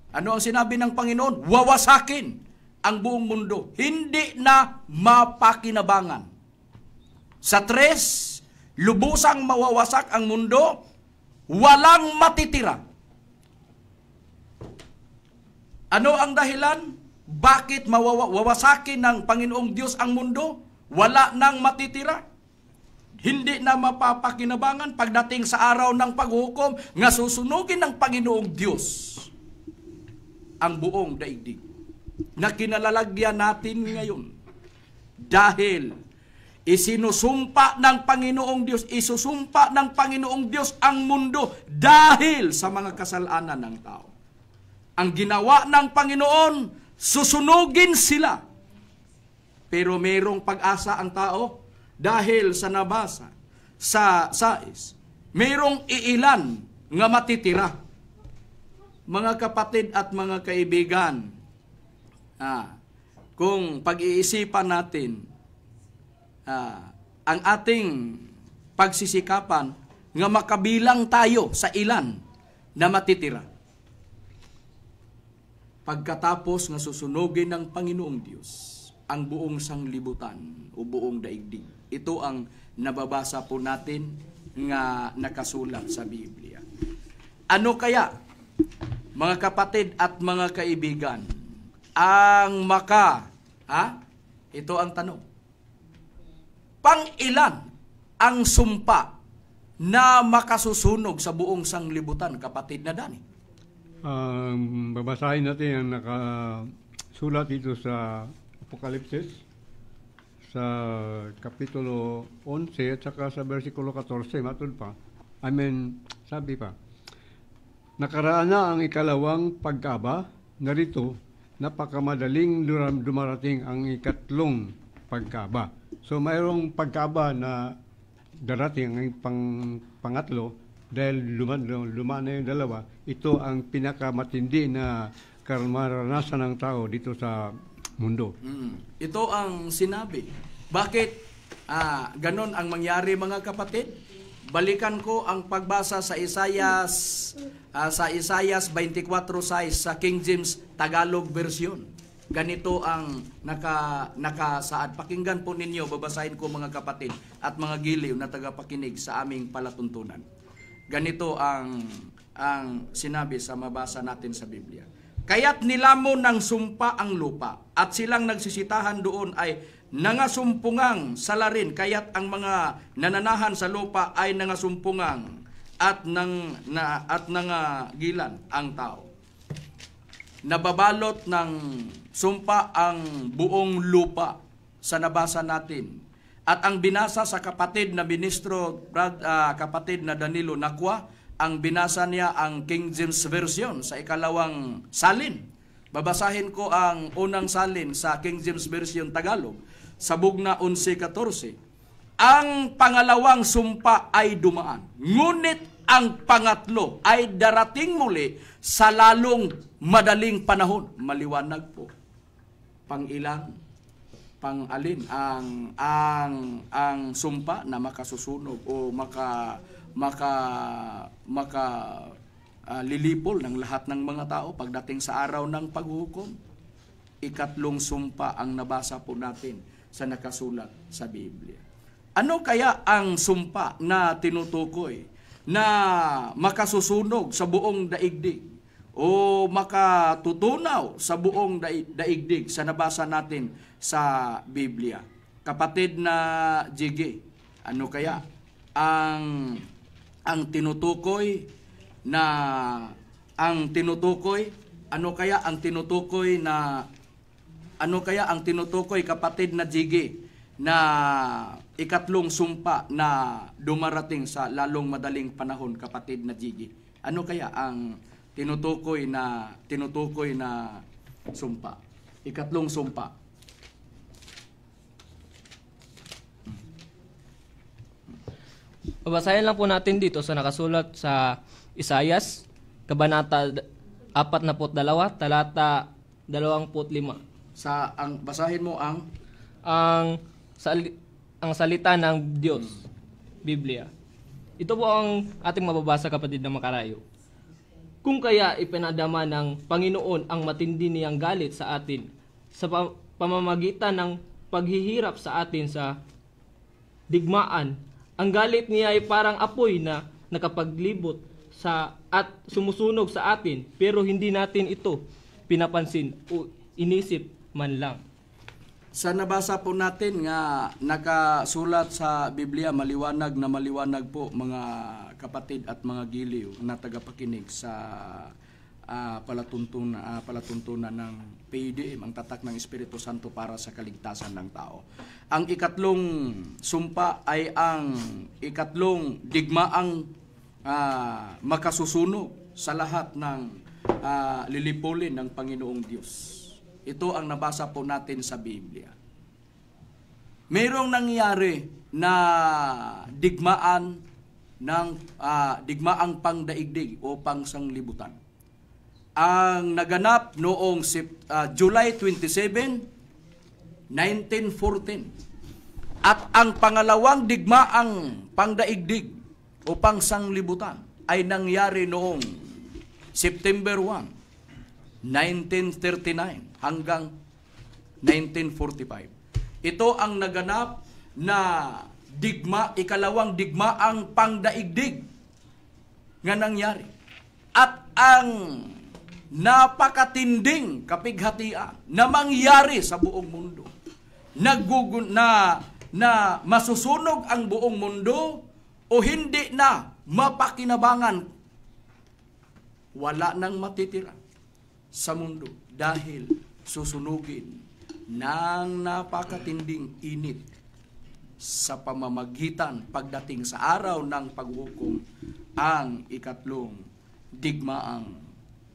Ano ang sinabi ng Panginoon? Wawasakin ang buong mundo. Hindi na mapakinabangan. Sa 3, lubusang mawawasak ang mundo, walang matitira. Ano ang dahilan? Bakit wawasakin ng Panginoong Diyos ang mundo? Wala nang matitira. Hindi na mapapakinabangan pagdating sa araw ng paghukom, nga susunugin ng Panginoong Diyos ang buong daigdig na kinalalagyan natin ngayon. Dahil isinusumpa ng Panginoong Diyos, isusumpa ng Panginoong Diyos ang mundo dahil sa mga kasalanan ng tao. Ang ginawa ng Panginoon, susunugin sila. Pero mayroong pag-asa ang tao dahil sa nabasa sa sais. Mayroong iilan nga matitira. Mga kapatid at mga kaibigan, kung pag-iisipan natin ang ating pagsisikapan nga makabilang tayo sa ilan na matitira. Pagkatapos nga susunugin ng Panginoong Diyos ang buong sanglibutan o buong daigdig. Ito ang nababasa po natin nga nakasulat sa Biblia. Ano kaya, mga kapatid at mga kaibigan, ang ito ang tanong. Pang-ilan ang sumpa na makasusunog sa buong sanglibutan, kapatid na Dani? Babasahin natin ang nakasulat dito sa Apokalipsis sa Kapitulo 11 at saka sa versikulo 14, matod pa. Sabi pa, nakaraan na ang ikalawang pagkaba, narito, napakamadaling dumarating ang ikatlong pagkaba. So mayroong pagkaba na darating ang pangatlo, dahil lumaan na yung dalawa, ito ang pinakamatindi na maranasan ng tao dito sa mundo. Ito ang sinabi. Bakit ganon ang mangyari, mga kapatid? Balikan ko ang pagbasa sa Isaias 24:6 sa King James Tagalog version. Ganito ang nakasaad. Pakinggan po ninyo, babasahin ko, mga kapatid at mga giliw na tagapakinig sa aming palatuntunan. Ganito ang sinabi sa mabasa natin sa Biblia. Kaya't nilamon ng sumpa ang lupa at silang nagsisitahan doon ay nangasumpungang salarin, kaya't ang mga nananahan sa lupa ay nangasumpungang at nangagilan ang tao. Nababalot ng sumpa ang buong lupa sa nabasa natin. At ang binasa sa kapatid na ministro, kapatid na Danilo Nakwa, ang binasa niya ang King James Version sa ikalawang salin. Babasahin ko ang unang salin sa King James Version Tagalog, sa bugna 11:14. Ang pangalawang sumpa ay dumaan, ngunit ang pangatlo ay darating muli sa lalong madaling panahon. Maliwanag po. Pang-ilan? Pang-alin ang sumpa na makasusunog o lilipol ng lahat ng mga tao pagdating sa araw ng paghuhukom? Ikatlong sumpa ang nabasa po natin sa nakasulat sa Biblia. Ano kaya ang sumpa na tinutukoy na makasusunog sa buong daigdig o makatutunaw sa buong daigdig sa nabasa natin sa Biblia? Kapatid na Jiggy, ano kaya ang tinutukoy kapatid na Jiggy na ikatlong sumpa na dumarating sa lalong madaling panahon, kapatid na Jiggy? Ano kaya ang tinutukoy na sumpa? Ikatlong sumpa. Babasahin lang po natin dito sa nakasulat sa Isaias, Kabanata 42, talata 25. Basahin mo ang salita ng Diyos, Biblia. Ito po ang ating mababasa, kapatid na makarayo. Kung kaya ipinadama ng Panginoon ang matindi niyang galit sa atin sa pamamagitan ng paghihirap sa atin sa digmaan, ang galit niya ay parang apoy na nakapaglibot at sumusunog sa atin, pero hindi natin ito pinapansin o inisip man lang. Sa nabasa po natin nga nakasulat sa Biblia, maliwanag na maliwanag po, mga kapatid at mga giliw na tagapakinig sa palatuntunan ng PDM, ang tatak ng Espiritu Santo para sa kaligtasan ng tao. Ang ikatlong sumpa ay ang ikatlong digmaang makasusunog sa lahat ng lilipulin ng Panginoong Diyos. Ito ang nabasa po natin sa Biblia. Mayroong nangyari na digmaang pangdaigdig o pangsanglibutan. Ang naganap noong July 27, 1914. At ang pangalawang digmaang pangdaigdig o pangsanglibutan ay nangyari noong September 1, 1939 hanggang 1945. Ito ang naganap na ikalawang digmaang pangdaigdig nga nangyari. At ang napakatinding kapighatian na mangyari sa buong mundo. Na masusunog ang buong mundo o hindi na mapakinabangan. Wala nang matitira sa mundo dahil susunugin ng napakatinding init sa pamamagitan pagdating sa araw ng paghukom ang ikatlong digmaang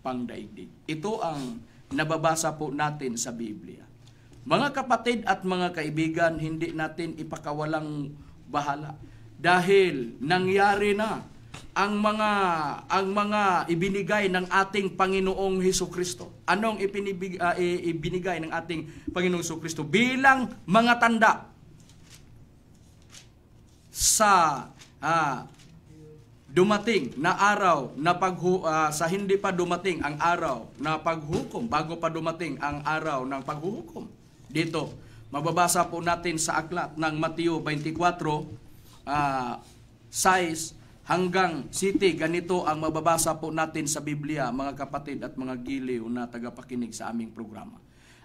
pangdaigdig. Ito ang nababasa po natin sa Biblia. Mga kapatid at mga kaibigan, hindi natin ipakawalang bahala dahil nangyari na ang mga ibinigay ng ating Panginoong Hesukristo. Anong ibinigay ng ating Panginoong Hesukristo bilang mga tanda sa dumating na araw na sa hindi pa dumating ang araw na paghukom, bago pa dumating ang araw ng paghukom. Dito, mababasa po natin sa aklat ng Mateo 24, 6 hanggang 7. Ganito ang mababasa po natin sa Biblia, mga kapatid at mga giliw na tagapakinig sa aming programa.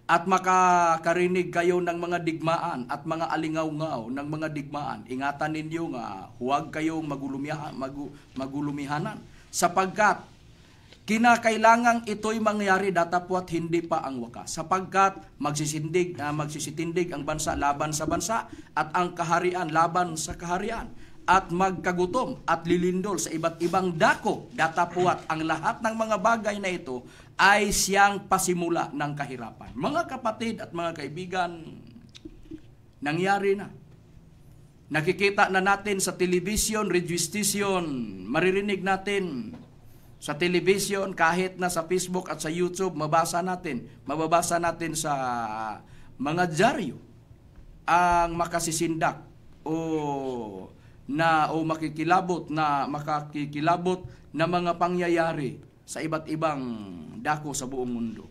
At makakarinig kayo ng mga digmaan at mga alingaw-ngaw ng mga digmaan. Ingatan ninyo nga huwag kayong magulumihanan sapagkat kinakailangang ito'y mangyari datapwat hindi pa ang wakas. Sapagkat magsisitindig ang bansa laban sa bansa at ang kaharian laban sa kaharian. At magkagutom at lilindol sa iba't ibang dako. Datapwat ang lahat ng mga bagay na ito ay siyang pasimula ng kahirapan. Mga kapatid at mga kaibigan, nangyari na. Nakikita na natin sa television, radio station, maririnig natin sa television, kahit na sa Facebook at sa YouTube, mababasa natin sa mga dyaryo ang makasisindak o makakikilabot na mga pangyayari sa iba't ibang dako sa buong mundo.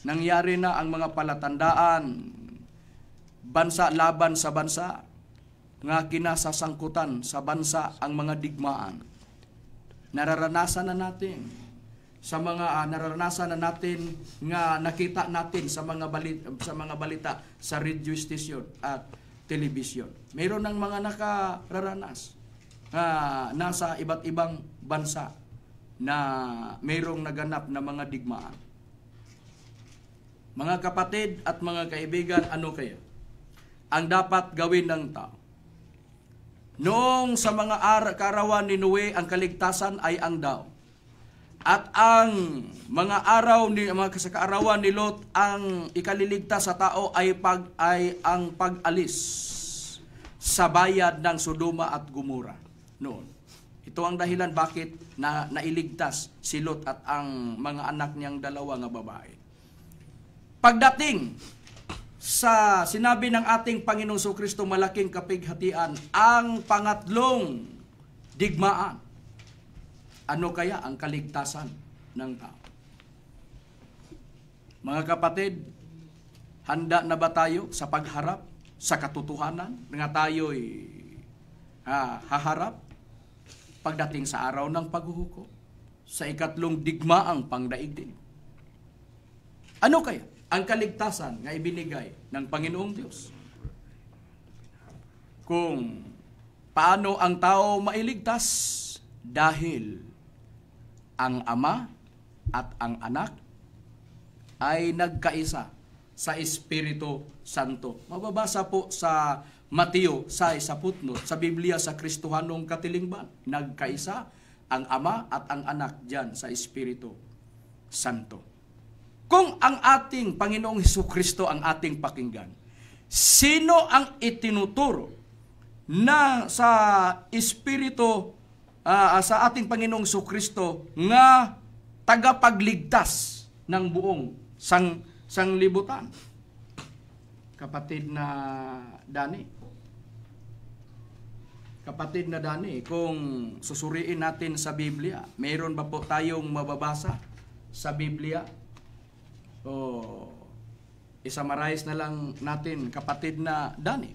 Nangyari na ang mga palatandaan, bansa laban sa bansa, nga kinasasangkutan sa bansa ang mga digmaan. Nararanasan na natin nga nakita natin sa mga balita sa radio station at television. Mayroon ng mga nakararanas nasa iba't ibang bansa na mayroong naganap na mga digmaan. Mga kapatid at mga kaibigan, ano kaya ang dapat gawin ng tao? Noong sa mga kaarawan ni Noe, ang kaligtasan ay ang daw. At ang mga kaarawan ni Lot, ang ikaliligtas sa tao ay ang pag-alis sa bayad ng Sodoma at Gomora noon. Ito ang dahilan bakit nailigtas si Lot at ang mga anak niyang dalawa nga babae. Pagdating sa sinabi ng ating Panginoong Jesucristo, malaking kapighatian, ang pangatlong digmaan. Ano kaya ang kaligtasan ng tao? Mga kapatid, handa na ba tayo sa pagharap sa katotohanan nga tayo'y haharap pagdating sa araw ng paghuhukom, sa ikatlong digmaang pangdaigdig? Ano kaya ang kaligtasan nga ibinigay ng Panginoong Diyos? Kung paano ang tao mailigtas dahil ang Ama at ang Anak ay nagkaisa sa Espiritu Santo. Mababasa po sa Mateo 6:10 sa Biblia sa Kristohanong Katilingban. Nagkaisa ang Ama at ang Anak diyan sa Espiritu Santo. Kung ang ating Panginoong Hesukristo ang ating pakinggan, sino ang itinuturo na sa Espiritu sa ating Panginoong Hesukristo nga tagapagligtas ng buong sanglibutan? kapatid na Dani. Kapatid na Dani, kung susuriin natin sa Biblia, mayroon ba po tayong mababasa sa Biblia? O isamarais na lang natin, kapatid na Dani.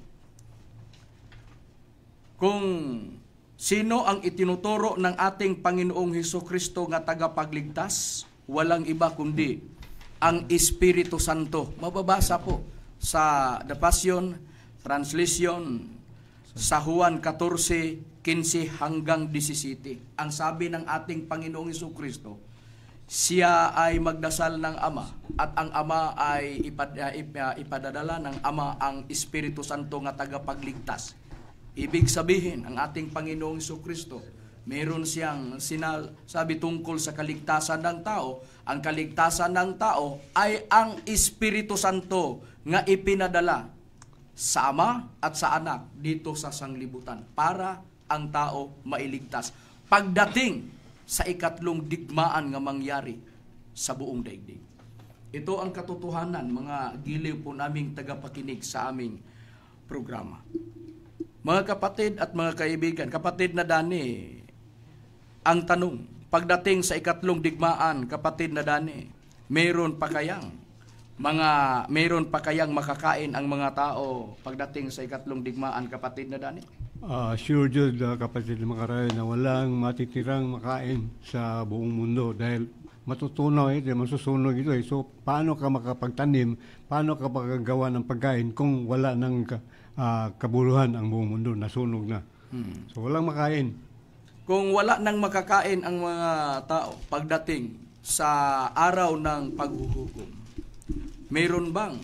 Kung sino ang itinuturo ng ating Panginoong Hesukristo nga tagapagligtas, walang iba kundi ang Espiritu Santo. Mababasa po sa The Passion Translation sa Juan 14:15 hanggang 17. Ang sabi ng ating Panginoong Hesukristo, siya ay magdasal ng Ama at ang Ama ay ipadadala ng Ama ang Espiritu Santo nga tagapagligtas. Ibig sabihin, ang ating Panginoong Hesukristo, meron siyang sinasabi tungkol sa kaligtasan ng tao. Ang kaligtasan ng tao ay ang Espiritu Santo nga ipinadala sa Ama at sa Anak dito sa sanglibutan para ang tao mailigtas. Pagdating sa ikatlong digmaan nga mangyari sa buong daigdig. Ito ang katotohanan, mga giliw po naming tagapakinig sa aming programa. Mga kapatid at mga kaibigan, kapatid na Dani, ang tanong, pagdating sa ikatlong digmaan, kapatid na Dani, meron pa kayang makakain ang mga tao pagdating sa ikatlong digmaan, kapatid na Dani? Sure Jud, kapatid na Makarayo, na walang matitirang makain sa buong mundo dahil matutunaw masusunog ito. So, paano ka makapagtanim, paano ka makagawa ng pagkain kung wala ng kabuluhan ang buong mundo, nasunog na. So, walang makain. Kung wala nang makakain ang mga tao pagdating sa araw ng paghuhukom, mayroon bang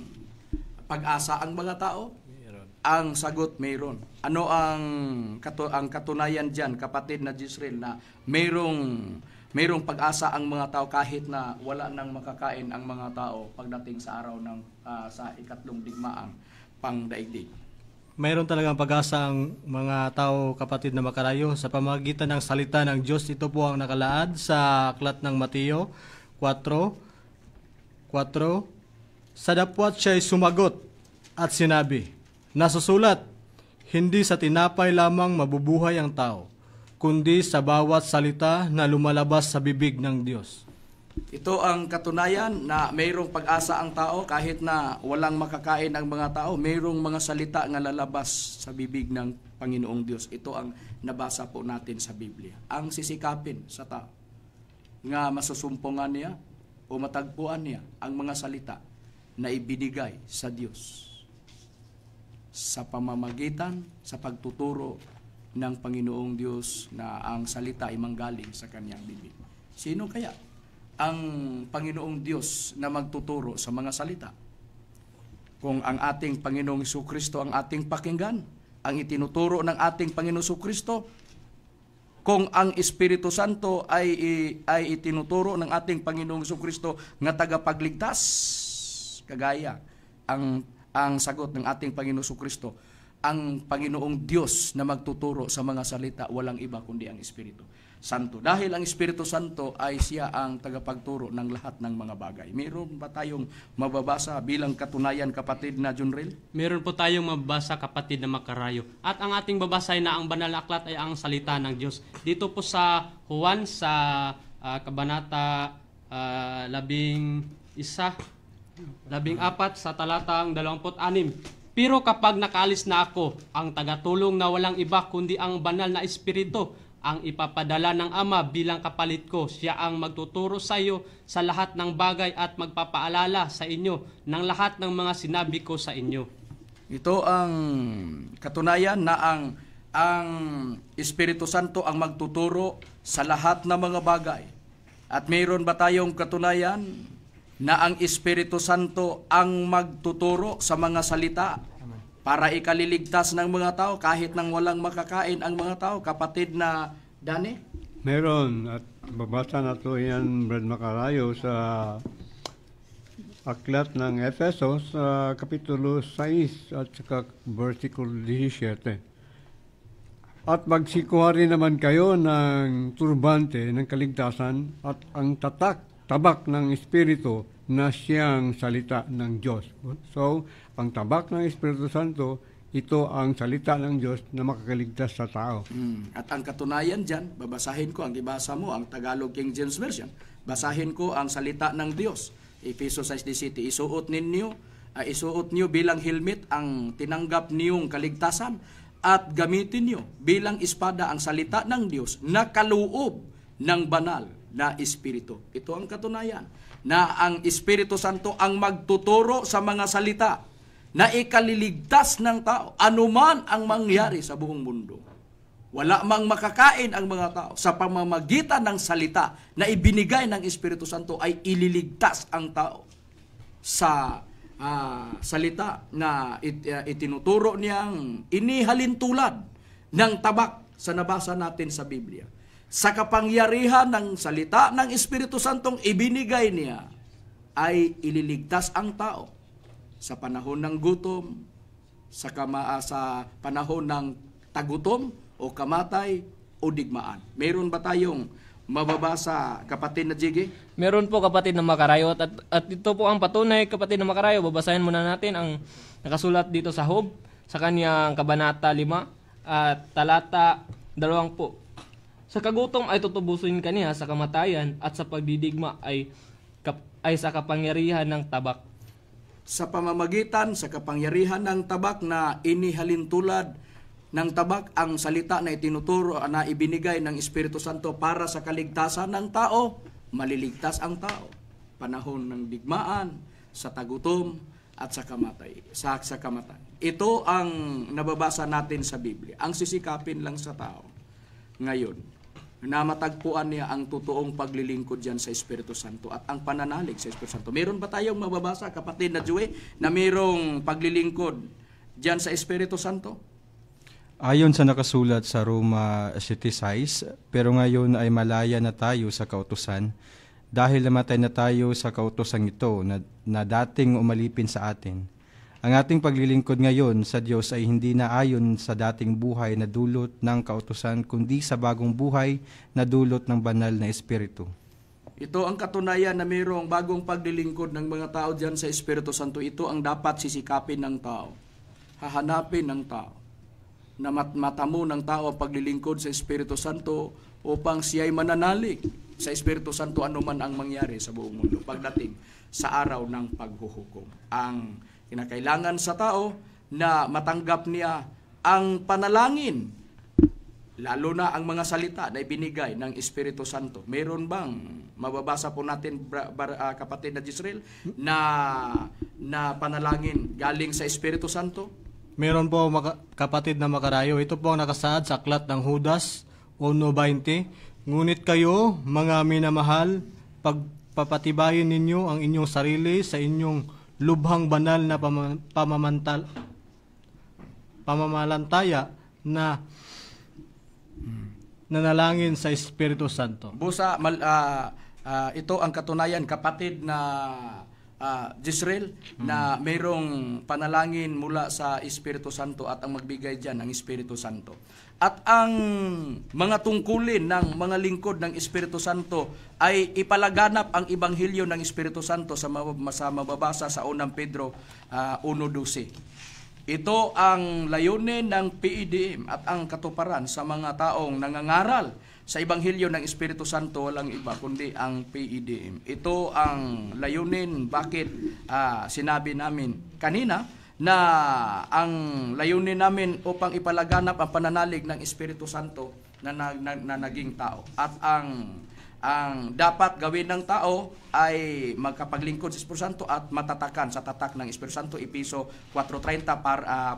pag-asa ang mga tao? Mayroon. Ang sagot, mayroon. Ano ang katunayan diyan, kapatid na Jisrael, na mayroong pag-asa ang mga tao kahit na wala nang makakain ang mga tao pagdating sa araw ng sa ikatlong digmaang pangdaigdig? Mayroon talagang pag-asa ang mga tao, kapatid na Makarayo, sa pamamagitan ng salita ng Diyos. Ito po ang nakalaad sa aklat ng Mateo 4:4. Sa dapwat siya'y sumagot at sinabi, nasusulat, hindi sa tinapay lamang mabubuhay ang tao, kundi sa bawat salita na lumalabas sa bibig ng Diyos. Ito ang katunayan na mayroong pag-asa ang tao kahit na walang makakain ang mga tao, mayroong mga salita nga lalabas sa bibig ng Panginoong Diyos. Ito ang nabasa po natin sa Biblia. Ang sisikapin sa tao nga masusumpungan niya o matagpuan niya ang mga salita na ibinigay sa Diyos sa pamamagitan sa pagtuturo ng Panginoong Diyos na ang salita ay manggaling sa kanyang bibig. Sino kaya ang Panginoong Diyos na magtuturo sa mga salita? Kung ang ating Panginoong Hesukristo ang ating pakinggan, ang itinuturo ng ating Panginoong Hesukristo, kung ang Espiritu Santo ay itinuturo ng ating Panginoong Hesukristo nga tagapagligtas, kagaya ang sagot ng ating Panginoong Hesukristo, ang Panginoong Diyos na magtuturo sa mga salita, walang iba kundi ang Espiritu Santo. Dahil ang Espiritu Santo ay siya ang tagapagturo ng lahat ng mga bagay. Meron ba tayong mababasa bilang katunayan, kapatid na Junril? Meron po tayong mababasa, kapatid na Makarayo. At ang ating babasay na ang banal na aklat ay ang salita ng Diyos. Dito po sa Juan, sa kabanata 11, 14 sa talatang 26. Pero kapag nakaalis na ako, ang tagatulong na walang iba kundi ang banal na Espiritu, ang ipapadala ng Ama bilang kapalit ko. Siya ang magtuturo sa iyo sa lahat ng bagay at magpapaalala sa inyo ng lahat ng mga sinabi ko sa inyo. Ito ang katunayan na ang Espiritu Santo ang magtuturo sa lahat ng mga bagay. At mayroon ba tayong katunayan na ang Espiritu Santo ang magtuturo sa mga salita para ikaliligtas ng mga tao kahit nang walang makakain ang mga tao, kapatid na Dani? Meron, at babasa na to yan, Brad Makarayo, sa aklat ng Efesos, sa kapitulo 6 at saka versikulo 17. At magsikuha rin naman kayo ng turbante ng kaligtasan at ang tabak ng Espiritu na siyang salita ng Diyos. So, ang tabak ng Espiritu Santo, ito ang salita ng Diyos na makakaligtas sa tao. At ang katunayan dyan, babasahin ko, ang ibasa mo, ang Tagalog King James Version. Basahin ko ang salita ng Diyos. Efeso 6:17, isuot niyo bilang helmet ang tinanggap niyong kaligtasan at gamitin niyo bilang espada ang salita ng Diyos na kaloob ng banal na Espiritu. Ito ang katunayan na ang Espiritu Santo ang magtuturo sa mga salita na ikaliligtas ng tao anuman ang mangyari sa buong mundo. Wala mang makakain ang mga tao sa pamamagitan ng salita na ibinigay ng Espiritu Santo ay ililigtas ang tao sa salita na itinuturo niyang inihalin tulad ng tabak sa nabasa natin sa Biblia. Sa kapangyarihan ng salita ng Espiritu Santong ibinigay niya ay ililigtas ang tao sa panahon ng gutom, sa panahon ng tagutom o kamatay o digmaan. Meron ba tayong mababasa, kapatid na Jiggy? Meron po, kapatid na Makarayo, at ito po ang patunay, kapatid na Makarayo. Babasahin muna natin ang nakasulat dito sa Job sa kanyang kabanata 5 at talata 2 po. Sa kagutom ay tutubusin ka niya, sa kamatayan at sa pagdidigma ay sa kapangyarihan ng tabak. Sa pamamagitan sa kapangyarihan ng tabak na inihalin tulad ng tabak ang salita na itinuturo na ibinigay ng Espiritu Santo para sa kaligtasan ng tao, maliligtas ang tao. Panahon ng digmaan, sa tagutom at sa kamatay. Sa kamatay. Ito ang nababasa natin sa Biblia. Ang sisikapin lang sa tao ngayon na matagpuan niya ang totoong paglilingkod diyan sa Espiritu Santo at ang pananalig sa Espiritu Santo. Meron ba tayong mababasa, kapatid na Joey, na mayroong paglilingkod diyan sa Espiritu Santo? Ayon sa nakasulat sa Roma 7:6, pero ngayon ay malaya na tayo sa kautusan dahil namatay na tayo sa kautosang ito na dating umalipin sa atin. Ang ating paglilingkod ngayon sa Diyos ay hindi na ayon sa dating buhay na dulot ng kautusan, kundi sa bagong buhay na dulot ng banal na Espiritu. Ito ang katunayan na mayroong bagong paglilingkod ng mga tao diyan sa Espiritu Santo. Ito ang dapat sisikapin ng tao. Hahanapin ng tao. Na matamo ng tao ang paglilingkod sa Espiritu Santo upang siya'y mananalig sa Espiritu Santo anuman ang mangyari sa buong mundo pagdating sa araw ng paghuhukom. Ang kinakailangan sa tao na matanggap niya ang panalangin, lalo na ang mga salita na ibinigay ng Espiritu Santo. Meron bang mababasa po natin, kapatid na Jisrael, na panalangin galing sa Espiritu Santo? Meron po, kapatid na Makarayo. Ito po ang nakasaad sa aklat ng Judas 1:20. Ngunit kayo, mga minamahal, pagpapatibayin ninyo ang inyong sarili sa inyong lubhang banal na pamamalantaya na nanalangin sa Espiritu Santo. Busa, ito ang katunayan, kapatid na Jisrael, na mayroong panalangin mula sa Espiritu Santo at ang magbigay dyan ang Espiritu Santo. At ang mga tungkulin ng mga lingkod ng Espiritu Santo ay ipalaganap ang Ebanghelyo ng Espiritu Santo sa mababasa sa 1 Pedro 1:12. Ito ang layunin ng PEDM at ang katuparan sa mga taong nangangaral sa Ebanghelyo ng Espiritu Santo, walang iba kundi ang PEDM. Ito ang layunin bakit sinabi namin kanina na ang layunin namin upang ipalaganap ang pananalig ng Espiritu Santo na naging tao. At ang dapat gawin ng tao ay magkapaglingkod sa Espiritu Santo at matatakan sa tatak ng Espiritu Santo. Efeso 4:30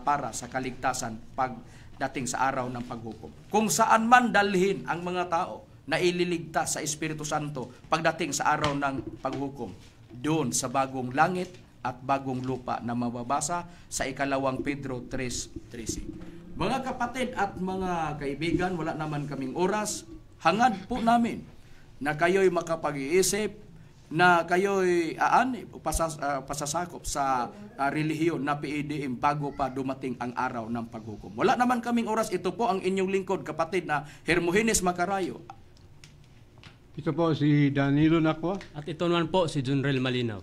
para sa kaligtasan pagdating sa araw ng paghukom. Kung saan man dalhin ang mga tao na ililigtas sa Espiritu Santo pagdating sa araw ng paghukom, doon sa bagong langit at bagong lupa na mababasa sa 2 Pedro 3:13. Mga kapatid at mga kaibigan, wala naman kaming oras. Hangad po namin na kayo'y makapag-iisip, na kayo'y pasasakop sa relihiyon na PEDM bago pa dumating ang araw ng paghukom. Wala naman kaming oras. Ito po ang inyong lingkod, kapatid na Hermogenes Makarayo. Ito po si Danilo Nakwa. At ito naman po si Junrel Malinaw.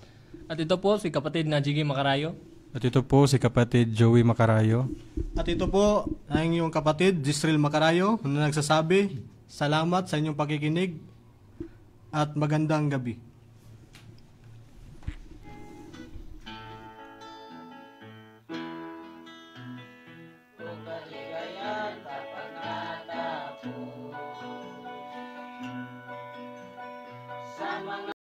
At ito po si kapatid na Jiggy Macarayo. At ito po si kapatid Joey Macarayo. At ito po ang inyong kapatid, Jisrael Macarayo, na nagsasabi, salamat sa inyong pakikinig at magandang gabi.